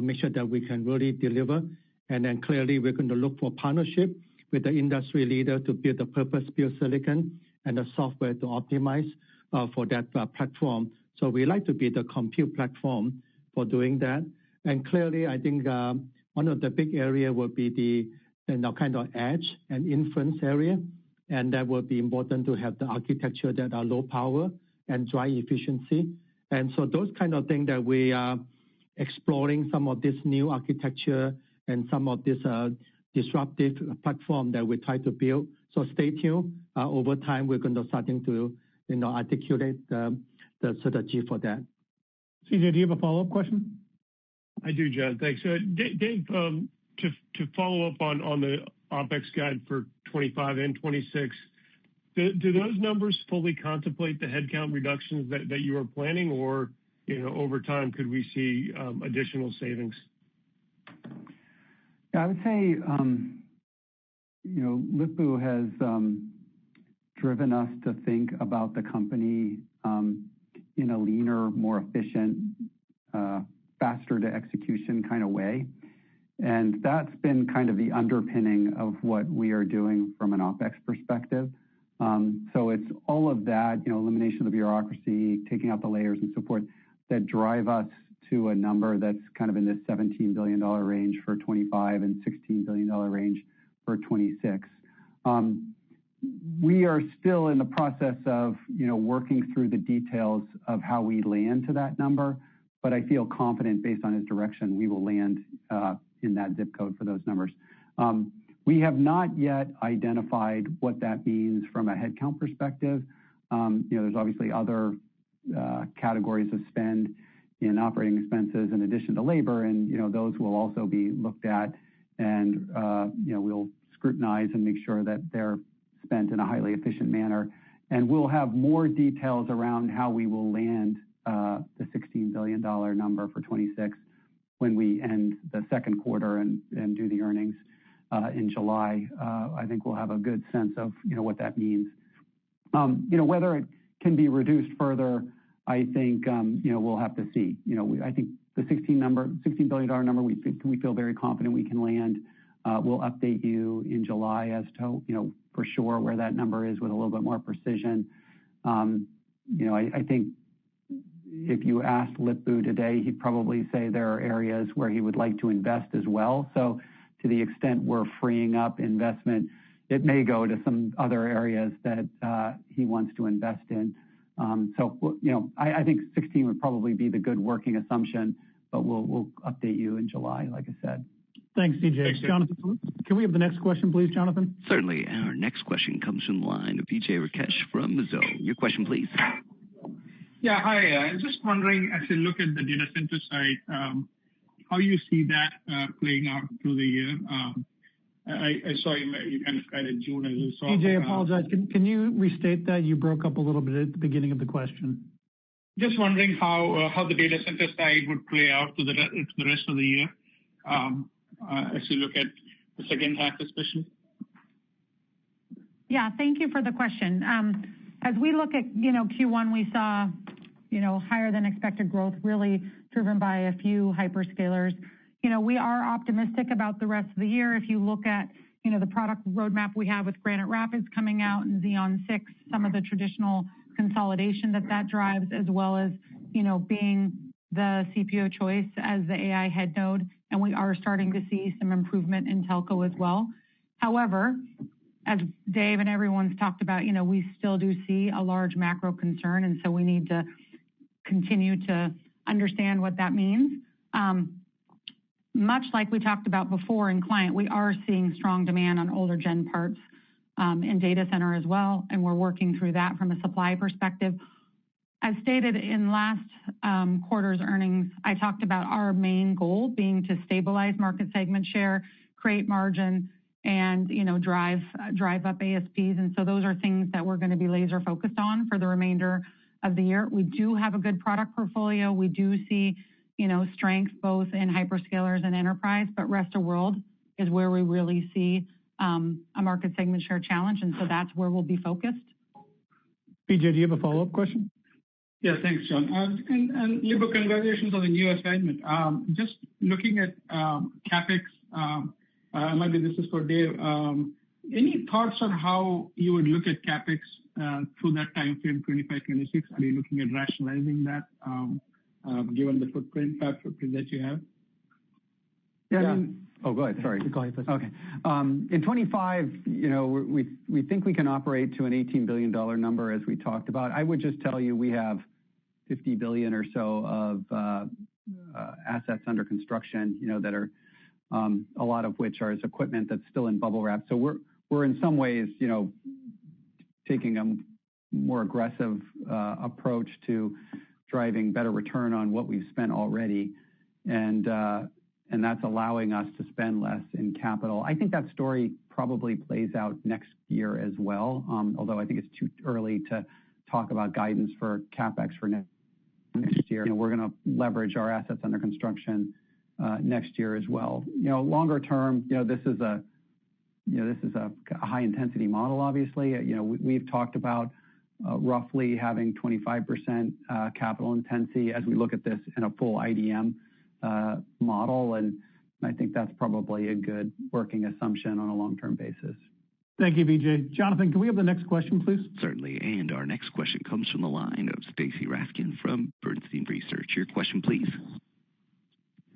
make sure that we can really deliver. And then clearly we're going to look for partnership with the industry leader to build a purpose-built silicon and the software to optimize for that platform. So we like to be the compute platform for doing that. And clearly, I think one of the big area will be the kind of edge and inference area, and that will be important to have the architecture that are low power and drive efficiency. And so those kind of things that we are exploring, some of this new architecture and some of this disruptive platform that we try to build. So stay tuned. Over time, we're going to starting to articulate the strategy for that. CJ, do you have a follow-up question? I do, John. Thanks. Dave, to follow up on the OpEx guide for 25 and 26, do those numbers fully contemplate the headcount reductions that you are planning, or over time could we see additional savings? Yeah, I would say Lip-Bu has driven us to think about the company in a leaner, more efficient, faster to execution kind of way. And that's been kind of the underpinning of what we are doing from an OpEx perspective. So it's all of that, elimination of the bureaucracy, taking out the layers and so forth, that drive us to a number that's kind of in this $17 billion range for 25 and $16 billion range for 26. We are still in the process of, working through the details of how we land to that number, but I feel confident based on his direction, we will land in that zip code for those numbers. We have not yet identified what that means from a headcount perspective. There's obviously other categories of spend in operating expenses in addition to labor, and those will also be looked at and we'll scrutinize and make sure that they're spent in a highly efficient manner. And we'll have more details around how we will land the $16 billion number for 26 when we end the second quarter and do the earnings in July. I think we'll have a good sense of what that means. Whether it can be reduced further, I think we'll have to see. I think the $16 billion number, we feel very confident we can land. We'll update you in July as to for sure where that number is with a little bit more precision. I think if you asked Lip-Bu today, he'd probably say there are areas where he would like to invest as well. So to the extent we're freeing up investment, it may go to some other areas that he wants to invest in. I think 16 would probably be the good working assumption, but we'll update you in July, like I said. Thanks, DJ. Thanks, Jonathan, can we have the next question, please, Jonathan? Certainly. Our next question comes from the line of Vijay Rakesh from Mizuho. Your question, please. Yeah, hi. I was just wondering, as you look at the data center side, how you see that playing out through the year. I saw you kind of guided June as you saw. DJ, apologize. Can you restate that? You broke up a little bit at the beginning of the question. Just wondering how the data center side would play out to the rest of the year as you look at the second half especially. Yeah, thank you for the question. As we look at, Q1, we saw, higher than expected growth really driven by a few hyperscalers. We are optimistic about the rest of the year. If you look at, the product roadmap we have with Granite Rapids coming out and Xeon 6, some of the traditional consolidation that drives, as well as, being the CPU choice as the AI head node. And we are starting to see some improvement in telco as well. However, as Dave and everyone's talked about, we still do see a large macro concern, and so we need to continue to understand what that means. Much like we talked about before in client, we are seeing strong demand on older gen parts in data center as well, and we're working through that from a supply perspective. As stated in last quarter's earnings, I talked about our main goal being to stabilize market segment share, create margin, and drive up ASPs. And so those are things that we're going to be laser focused on for the remainder of the year. We do have a good product portfolio. We do see strength both in hyperscalers and enterprise, but rest of world is where we really see a market segment share challenge, and so that's where we'll be focused. BJ, do you have a follow-up question? Yeah, thanks, John. And Lip-Bu, congratulations on the new assignment. Just looking at CapEx, maybe this is for Dave. Any thoughts on how you would look at CapEx through that time frame, 25, 26? Are you looking at rationalizing that given the footprint that you have? Yeah. Oh, go ahead. Sorry. Go ahead. Okay. In 25, we think we can operate to an $18 billion number as we talked about. I would just tell you we have 50 billion or so of assets under construction, that are a lot of which are as equipment that's still in bubble wrap. So we're in some ways, taking a more aggressive approach to driving better return on what we've spent already, and that's allowing us to spend less in capital. I think that story probably plays out next year as well, although I think it's too early to talk about guidance for CapEx for next year. We're going to leverage our assets under construction next year as well. Longer term, this is a high intensity model. Obviously, we've talked about roughly having 25% capital intensity as we look at this in a full IDM model, and I think that's probably a good working assumption on a long-term basis. Thank you, Vijay. Jonathan, can we have the next question, please? Certainly, and our next question comes from the line of Stacy Raskin from Bernstein Research. Your question, please.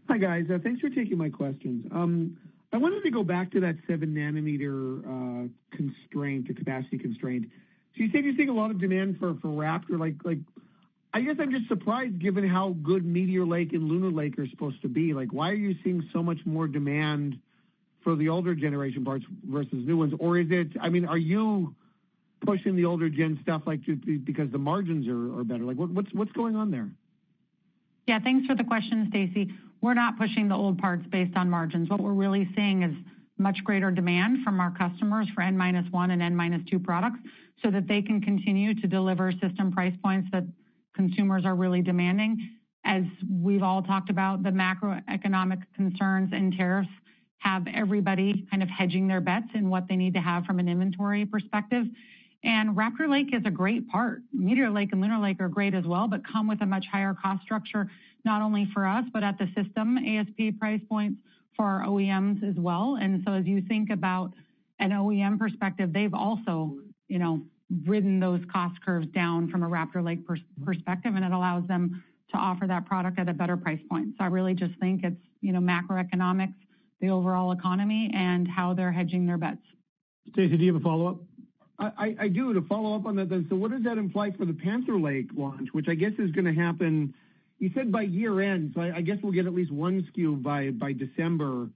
Hi, guys. Thanks for taking my questions. I wanted to go back to that 7 nanometer constraint, the capacity constraint. So you said you're seeing a lot of demand for Raptor, like. I guess I'm just surprised given how good Meteor Lake and Lunar Lake are supposed to be. Like, why are you seeing so much more demand for the older generation parts versus new ones? Or is it, are you pushing the older gen stuff because the margins are better? Like, what's going on there? Yeah, thanks for the question, Stacy. we're not pushing the old parts based on margins. What we're really seeing is much greater demand from our customers for N-1 and N-2 products so that they can continue to deliver system price points that consumers are really demanding. As we've all talked about, the macroeconomic concerns and tariffs have everybody kind of hedging their bets in what they need to have from an inventory perspective. And Raptor Lake is a great part. Meteor Lake and Lunar Lake are great as well, but come with a much higher cost structure, not only for us, but at the system ASP price points for our OEMs as well. And so as you think about an OEM perspective, they've also, ridden those cost curves down from a Raptor Lake perspective, and it allows them to offer that product at a better price point. So I really just think it's, macroeconomics, the overall economy, and how they're hedging their bets. Stacey, do you have a follow-up? I do. To follow up on that then, so what does that imply for the Panther Lake launch, which I guess is going to happen, you said by year end, so I guess we'll get at least one SKU by December.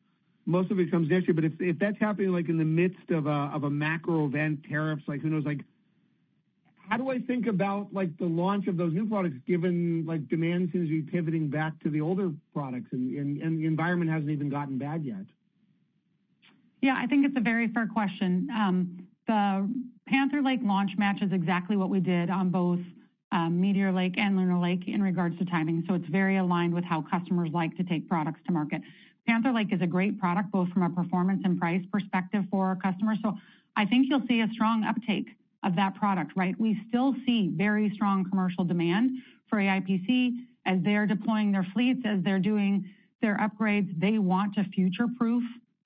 Most of it comes next year, but if that's happening like in the midst of a macro event, tariffs, like who knows, like how do I think about like the launch of those new products given like demand seems to be pivoting back to the older products and the environment hasn't even gotten bad yet? Yeah, I think it's a very fair question. The Panther Lake launch matches exactly what we did on both Meteor Lake and Lunar Lake in regards to timing. So it's very aligned with how customers like to take products to market. Panther Lake is a great product, both from a performance and price perspective for our customers. So I think you'll see a strong uptake of that product, right? We still see very strong commercial demand for AIPC as they're deploying their fleets, as they're doing their upgrades. They want to future-proof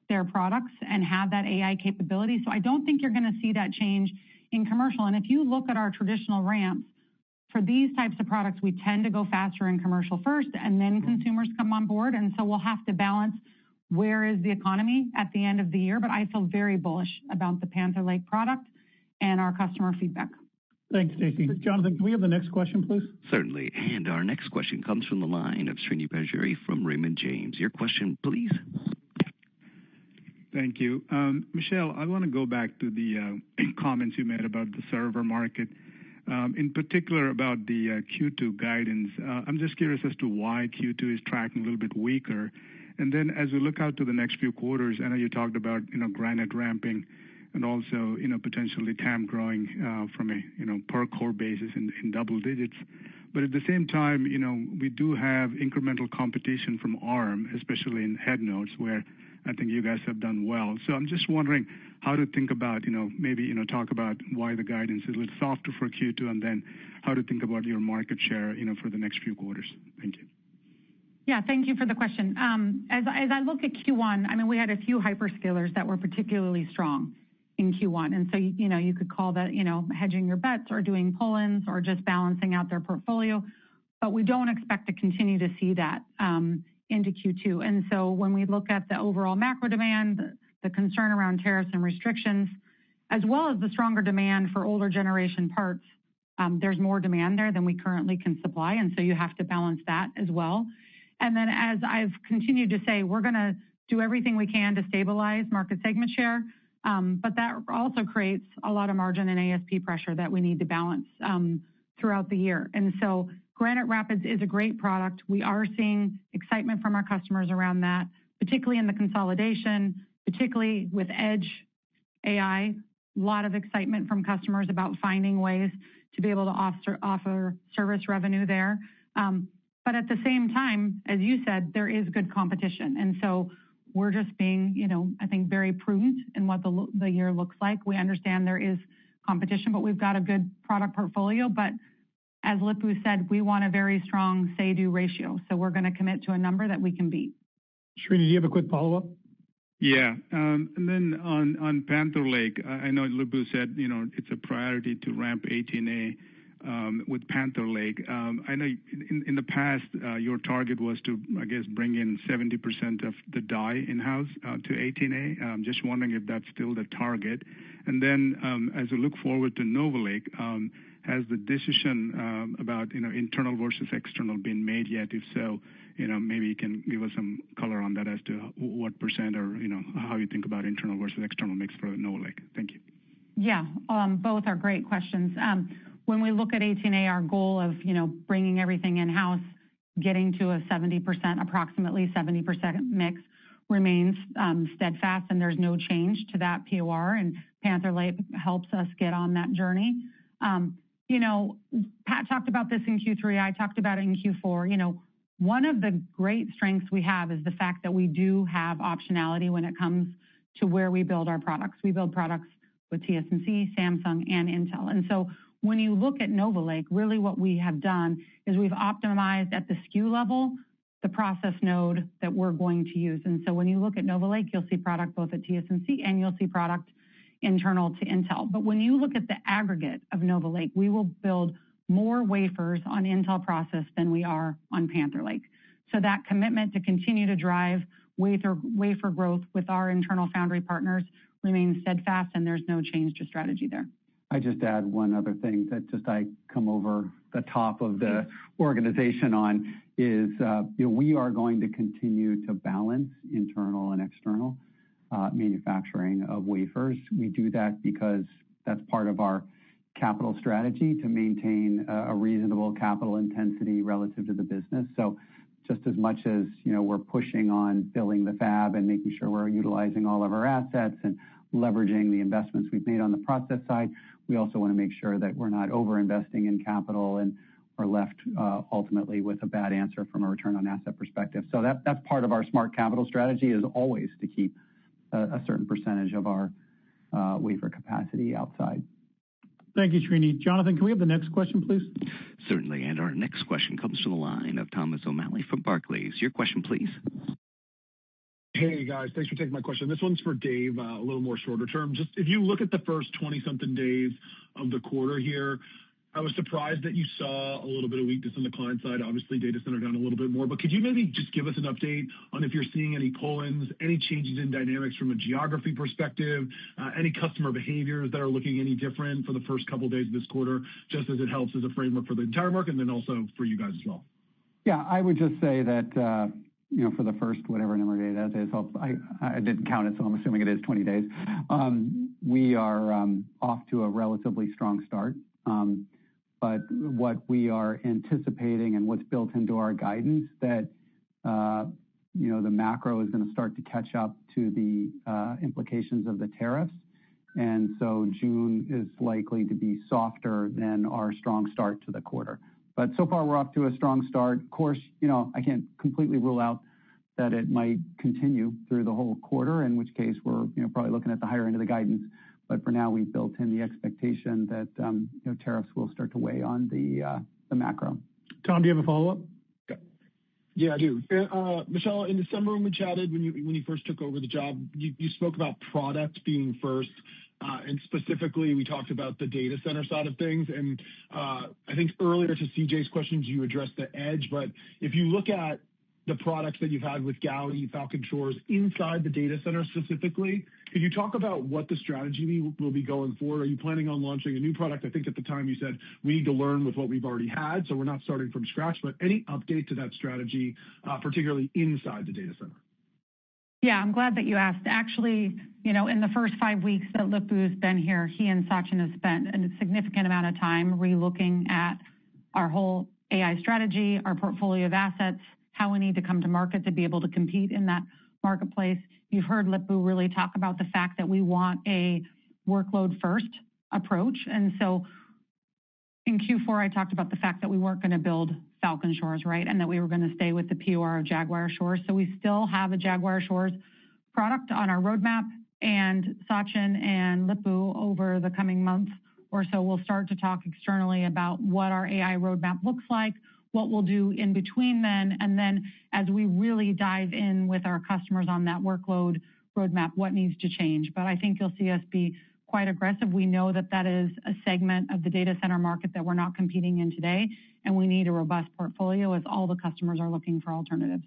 their products and have that AI capability. So I don't think you're going to see that change in commercial. And if you look at our traditional ramps, for these types of products, we tend to go faster in commercial first, and then consumers come on board. And so we'll have to balance where is the economy at the end of the year. But I feel very bullish about the Panther Lake product and our customer feedback. Thanks, Stacey. Jonathan, can we have the next question, please? Certainly. And our next question comes from the line of Srini Pajjuri from Raymond James. Your question, please. Thank you. Michelle, I want to go back to the comments you made about the server market, in particular about the Q2 guidance. I'm just curious as to why Q2 is tracking a little bit weaker. And then as we look out to the next few quarters, I know you talked about, Granite ramping and also, potentially TAM growing from a, per core basis in double digits. But at the same time, we do have incremental competition from ARM, especially in head nodes where I think you guys have done well. So I'm just wondering how to think about, maybe, talk about why the guidance is a little softer for Q2 and then how to think about your market share, for the next few quarters. Thank you. Yeah, thank you for the question. As I look at Q1, I mean, we had a few hyperscalers that were particularly strong in Q1. And so, you could call that, hedging your bets or doing pull-ins or just balancing out their portfolio. But we don't expect to continue to see that into Q2. And so when we look at the overall macro demand, the concern around tariffs and restrictions, as well as the stronger demand for older generation parts, there's more demand there than we currently can supply. And so you have to balance that as well. And then as I've continued to say, we're going to do everything we can to stabilize market segment share. But that also creates a lot of margin and ASP pressure that we need to balance throughout the year. And so Granite Rapids is a great product. We are seeing excitement from our customers around that, particularly in the consolidation, particularly with edge AI. A lot of excitement from customers about finding ways to be able to offer service revenue there. But at the same time, as you said, there is good competition. And so we're just being, I think, very prudent in what the year looks like. We understand there is competition, but we've got a good product portfolio. But as Lip-Bu said, we want a very strong say-do ratio. So we're going to commit to a number that we can beat. Srini, do you have a quick follow-up? Yeah. And then on Panther Lake, I know Lip-Bu said, it's a priority to ramp 18A with Panther Lake. I know in the past, your target was to, I guess, bring in 70% of the die in-house to 18A. I'm just wondering if that's still the target. And then as we look forward to Nova Lake, has the decision about, internal versus external been made yet? If so, maybe you can give us some color on that as to what percent or, how you think about internal versus external mix for Nova Lake. Thank you. Yeah, both are great questions. When we look at 18A, our goal of, bringing everything in-house, getting to a 70%, approximately 70% mix remains steadfast, and there's no change to that POR, and Panther Lake helps us get on that journey. Pat talked about this in Q3. I talked about it in Q4. One of the great strengths we have is the fact that we do have optionality when it comes to where we build our products. We build products with TSMC, Samsung, and Intel. And so when you look at Nova Lake, really what we have done is we've optimized at the SKU level the process node that we're going to use. And so when you look at Nova Lake, you'll see product both at TSMC and you'll see product internal to Intel. But when you look at the aggregate of Nova Lake, we will build more wafers on Intel process than we are on Panther Lake. So that commitment to continue to drive wafer growth with our internal foundry partners remains steadfast, and there's no change to strategy there. I just add one other thing that I come over the top of the organization on is we are going to continue to balance internal and external manufacturing of wafers. We do that because that's part of our capital strategy to maintain a reasonable capital intensity relative to the business. So just as much as we're pushing on filling the fab and making sure we're utilizing all of our assets and leveraging the investments we've made on the process side, we also want to make sure that we're not over-investing in capital and are left ultimately with a bad answer from a return on asset perspective. So that's part of our smart capital strategy, is always to keep a certain percentage of our wafer capacity outside. Thank you, Srini. Jonathan, can we have the next question, please? Certainly, and our next question comes from the line of Thomas O'Malley from Barclays. Your question, please. Hey, guys. Thanks for taking my question. This one's for Dave, a little more shorter term. Just if you look at the first 20-something days of the quarter here, I was surprised that you saw a little bit of weakness on the client side. Obviously, data center down a little bit more. But could you maybe just give us an update on if you're seeing any pull-ins, any changes in dynamics from a geography perspective, any customer behaviors that are looking any different for the first couple of days of this quarter, just as it helps as a framework for the entire market and then also for you guys as well? Yeah, I would just say that, for the first whatever number of days that is, I didn't count it, so I'm assuming it is 20 days. We are off to a relatively strong start. But what we are anticipating and what's built into our guidance that, the macro is going to start to catch up to the implications of the tariffs. And so June is likely to be softer than our strong start to the quarter. But so far, we're off to a strong start. Of course, I can't completely rule out that it might continue through the whole quarter, in which case we're probably looking at the higher end of the guidance. But for now, we've built in the expectation that tariffs will start to weigh on the macro. Tom, do you have a follow-up? Yeah, I do. Michelle, in December when we chatted, when you first took over the job, you spoke about product being first. And specifically, we talked about the data center side of things. And I think earlier to CJ's questions, you addressed the edge. But if you look at the products that you've had with Gaudi, Falcon Shores inside the data center specifically, could you talk about what the strategy will be going forward? Are you planning on launching a new product? I think at the time you said we need to learn with what we've already had, so we're not starting from scratch. But any update to that strategy, particularly inside the data center? Yeah, I'm glad that you asked. Actually, in the first 5 weeks that Lip-Bu's been here, he and Sachin have spent a significant amount of time re-looking at our whole AI strategy, our portfolio of assets, how we need to come to market to be able to compete in that marketplace. You've heard Lip-Bu really talk about the fact that we want a workload first approach. And so in Q4, I talked about the fact that we weren't going to build Falcon Shores, right? And that we were going to stay with the POR of Jaguar Shores. So we still have a Jaguar Shores product on our roadmap, and Sachin and Lip-Bu over the coming months or so will start to talk externally about what our AI roadmap looks like, what we'll do in between then, and then as we really dive in with our customers on that workload roadmap, what needs to change. But I think you'll see us be quite aggressive. We know that that is a segment of the data center market that we're not competing in today, and we need a robust portfolio as all the customers are looking for alternatives.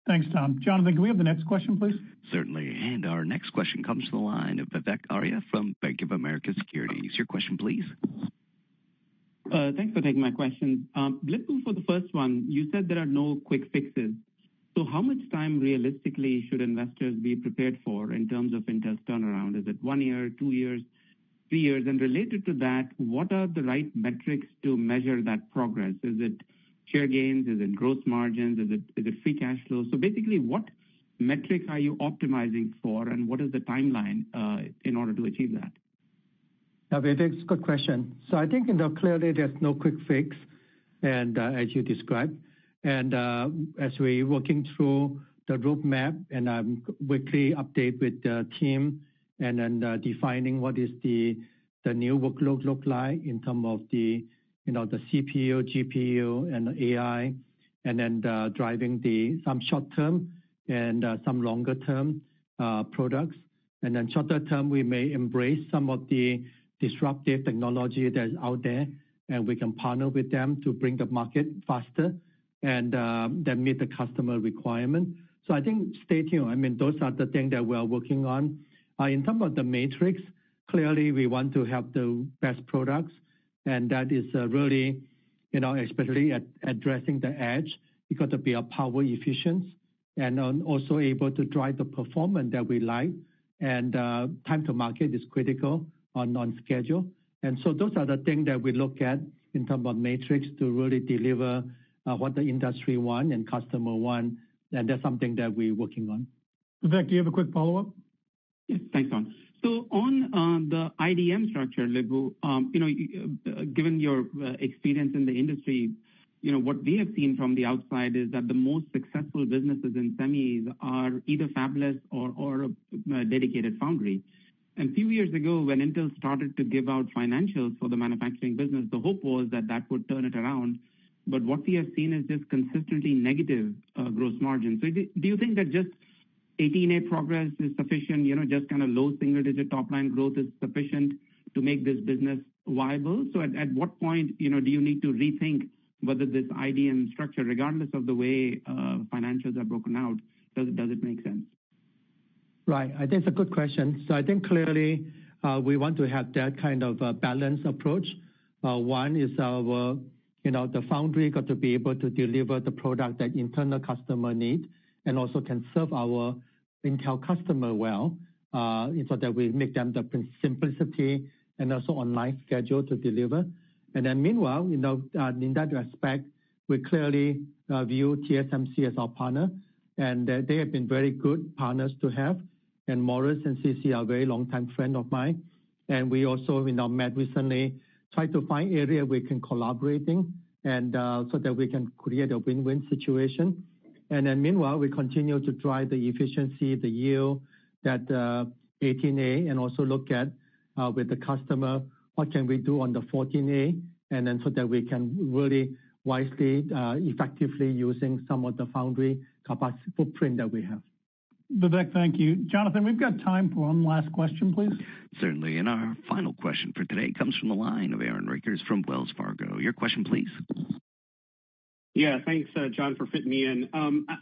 Thanks, Tom. Jonathan, can we have the next question, please? Certainly. And our next question comes to the line of Vivek Arya from Bank of America Securities. Your question, please. Thanks for taking my question. Lip-Bu, for the first one, you said there are no quick fixes. So how much time realistically should investors be prepared for in terms of Intel's turnaround? Is it 1 year, 2 years, 3 years? And related to that, what are the right metrics to measure that progress? Is it share gains? Is it gross margins? Is it free cash flow? So basically, what metrics are you optimizing for, and what is the timeline in order to achieve that? Yeah, Vivek, good question. So I think clearly there's no quick fix, and as you described, and as we're working through the roadmap, and I'm weekly update with the team, and then defining what is the new workload look like in terms of the the CPU, GPU, and AI, and then driving some short term and some longer term products. And then shorter term, we may embrace some of the disruptive technology that's out there, and we can partner with them to bring the market faster and then meet the customer requirement. So I think stay tuned. I mean, those are the things that we are working on. In terms of the matrix, clearly we want to have the best products, and that is really, especially at addressing the edge, you got to be a power efficient and also able to drive the performance that we like. And time to market is critical on schedule. And so those are the things that we look at in terms of matrix to really deliver what the industry want and customer want. And that's something that we're working on. Vivek, do you have a quick follow-up? Yes, thanks, Don. So on the IDM structure, Lip-Bu, given your experience in the industry, what we have seen from the outside is that the most successful businesses in semis are either fabless or a dedicated foundry. And a few years ago, when Intel started to give out financials for the manufacturing business, the hope was that would turn it around. But what we have seen is just consistently negative gross margins. So do you think that just 18A progress is sufficient, just kind of low single-digit top-line growth is sufficient to make this business viable? So at what point, do you need to rethink whether this IDM structure, regardless of the way financials are broken out, does it make sense? Right. I think it's a good question. So I think clearly we want to have that kind of balanced approach. One is the foundry got to be able to deliver the product that internal customer need and also can serve our Intel customer well, so that we make them the simplicity and also online schedule to deliver. And then meanwhile, in that respect, we clearly view TSMC as our partner, and they have been very good partners to have. And Morris and CC are very long-time friend of mine. And we also met recently, try to find area we can collaborating, and so that we can create a win-win situation. And then meanwhile, we continue to drive the efficiency, the yield, that 18A, and also look at with the customer, what can we do on the 14A, and then so that we can really wisely, effectively using some of the foundry capacity footprint that we have. Vivek, thank you. Jonathan, we've got time for one last question, please. Certainly. And our final question for today comes from the line of Aaron Rakers from Wells Fargo. Your question, please. Yeah, thanks, John, for fitting me in.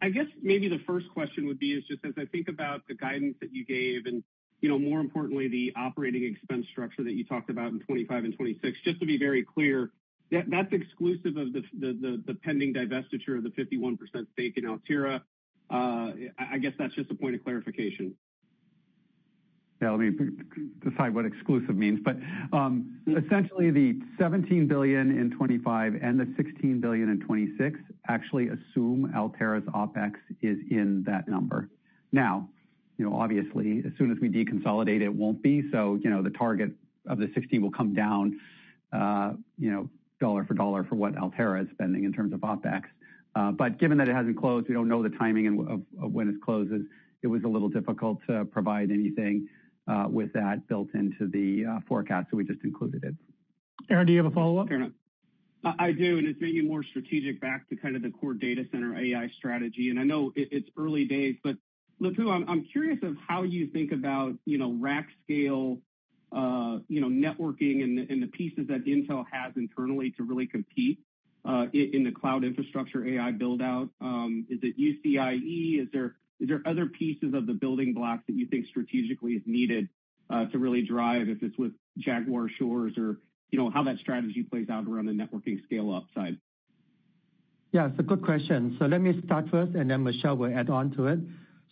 I guess maybe the first question would be is just as I think about the guidance that you gave and, more importantly, the operating expense structure that you talked about in 25 and 26, just to be very clear, that's exclusive of the pending divestiture of the 51% stake in Altera. I guess that's just a point of clarification. Yeah, let me decide what exclusive means. But essentially, the $17 billion in 25 and the $16 billion in 26 actually assume Altera's OpEx is in that number. Now, obviously, as soon as we deconsolidate, it won't be. So, the target of the 16 will come down, dollar for dollar for what Altera is spending in terms of OpEx. But given that it hasn't closed, we don't know the timing of when it closes. It was a little difficult to provide anything with that built into the forecast, so we just included it. Aaron, do you have a follow-up? Fair enough. I do, and it's maybe more strategic back to kind of the core data center AI strategy. And I know it's early days, but Lip-Bu, I'm curious of how you think about, rack scale, networking and the pieces that Intel has internally to really compete in the cloud infrastructure AI build out. Is it UCIe? Is there other pieces of the building blocks that you think strategically is needed to really drive, if it's with Jaguar Shores or, how that strategy plays out around the networking scale up side? Yeah, it's a good question. So let me start first, and then Michelle will add on to it.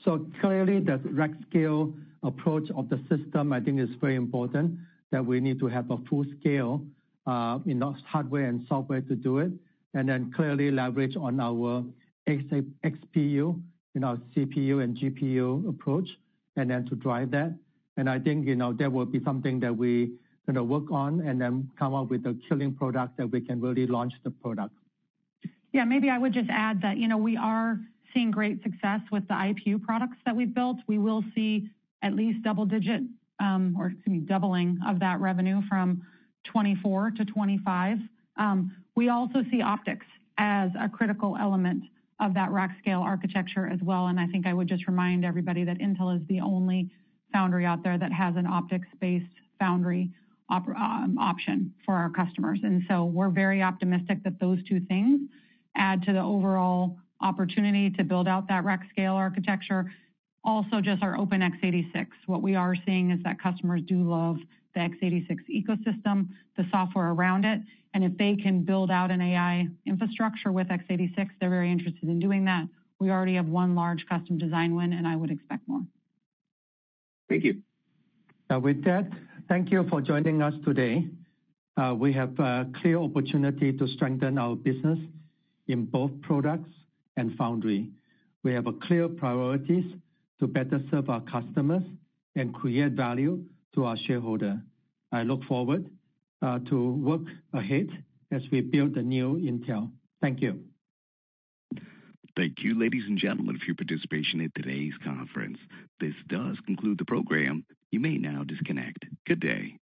So clearly, the rack scale approach of the system, I think, is very important, that we need to have a full scale, hardware and software to do it. and then clearly leverage on our XPU, our CPU and GPU approach, and then to drive that. And I think, that will be something that we going to work on and then come up with a killing product that we can really launch the product. Yeah, maybe I would just add that, we are seeing great success with the IPU products that we've built. We will see at least doubling of that revenue from 24 to 25. We also see optics as a critical element of that rack scale architecture as well. And I think I would just remind everybody that Intel is the only foundry out there that has an optics-based foundry option for our customers. And so we're very optimistic that those two things add to the overall opportunity to build out that rack scale architecture. Also, just our open x86. What we are seeing is that customers do love the x86 ecosystem, the software around it. And if they can build out an AI infrastructure with x86, they're very interested in doing that. We already have one large custom design win, and I would expect more. Thank you. With that, thank you for joining us today. We have a clear opportunity to strengthen our business in both products and foundry. We have a clear priorities to better serve our customers and create value to our shareholder. I look forward to work ahead as we build the new Intel. Thank you. Thank you, ladies and gentlemen, for your participation in today's conference. This does conclude the program. You may now disconnect. Good day.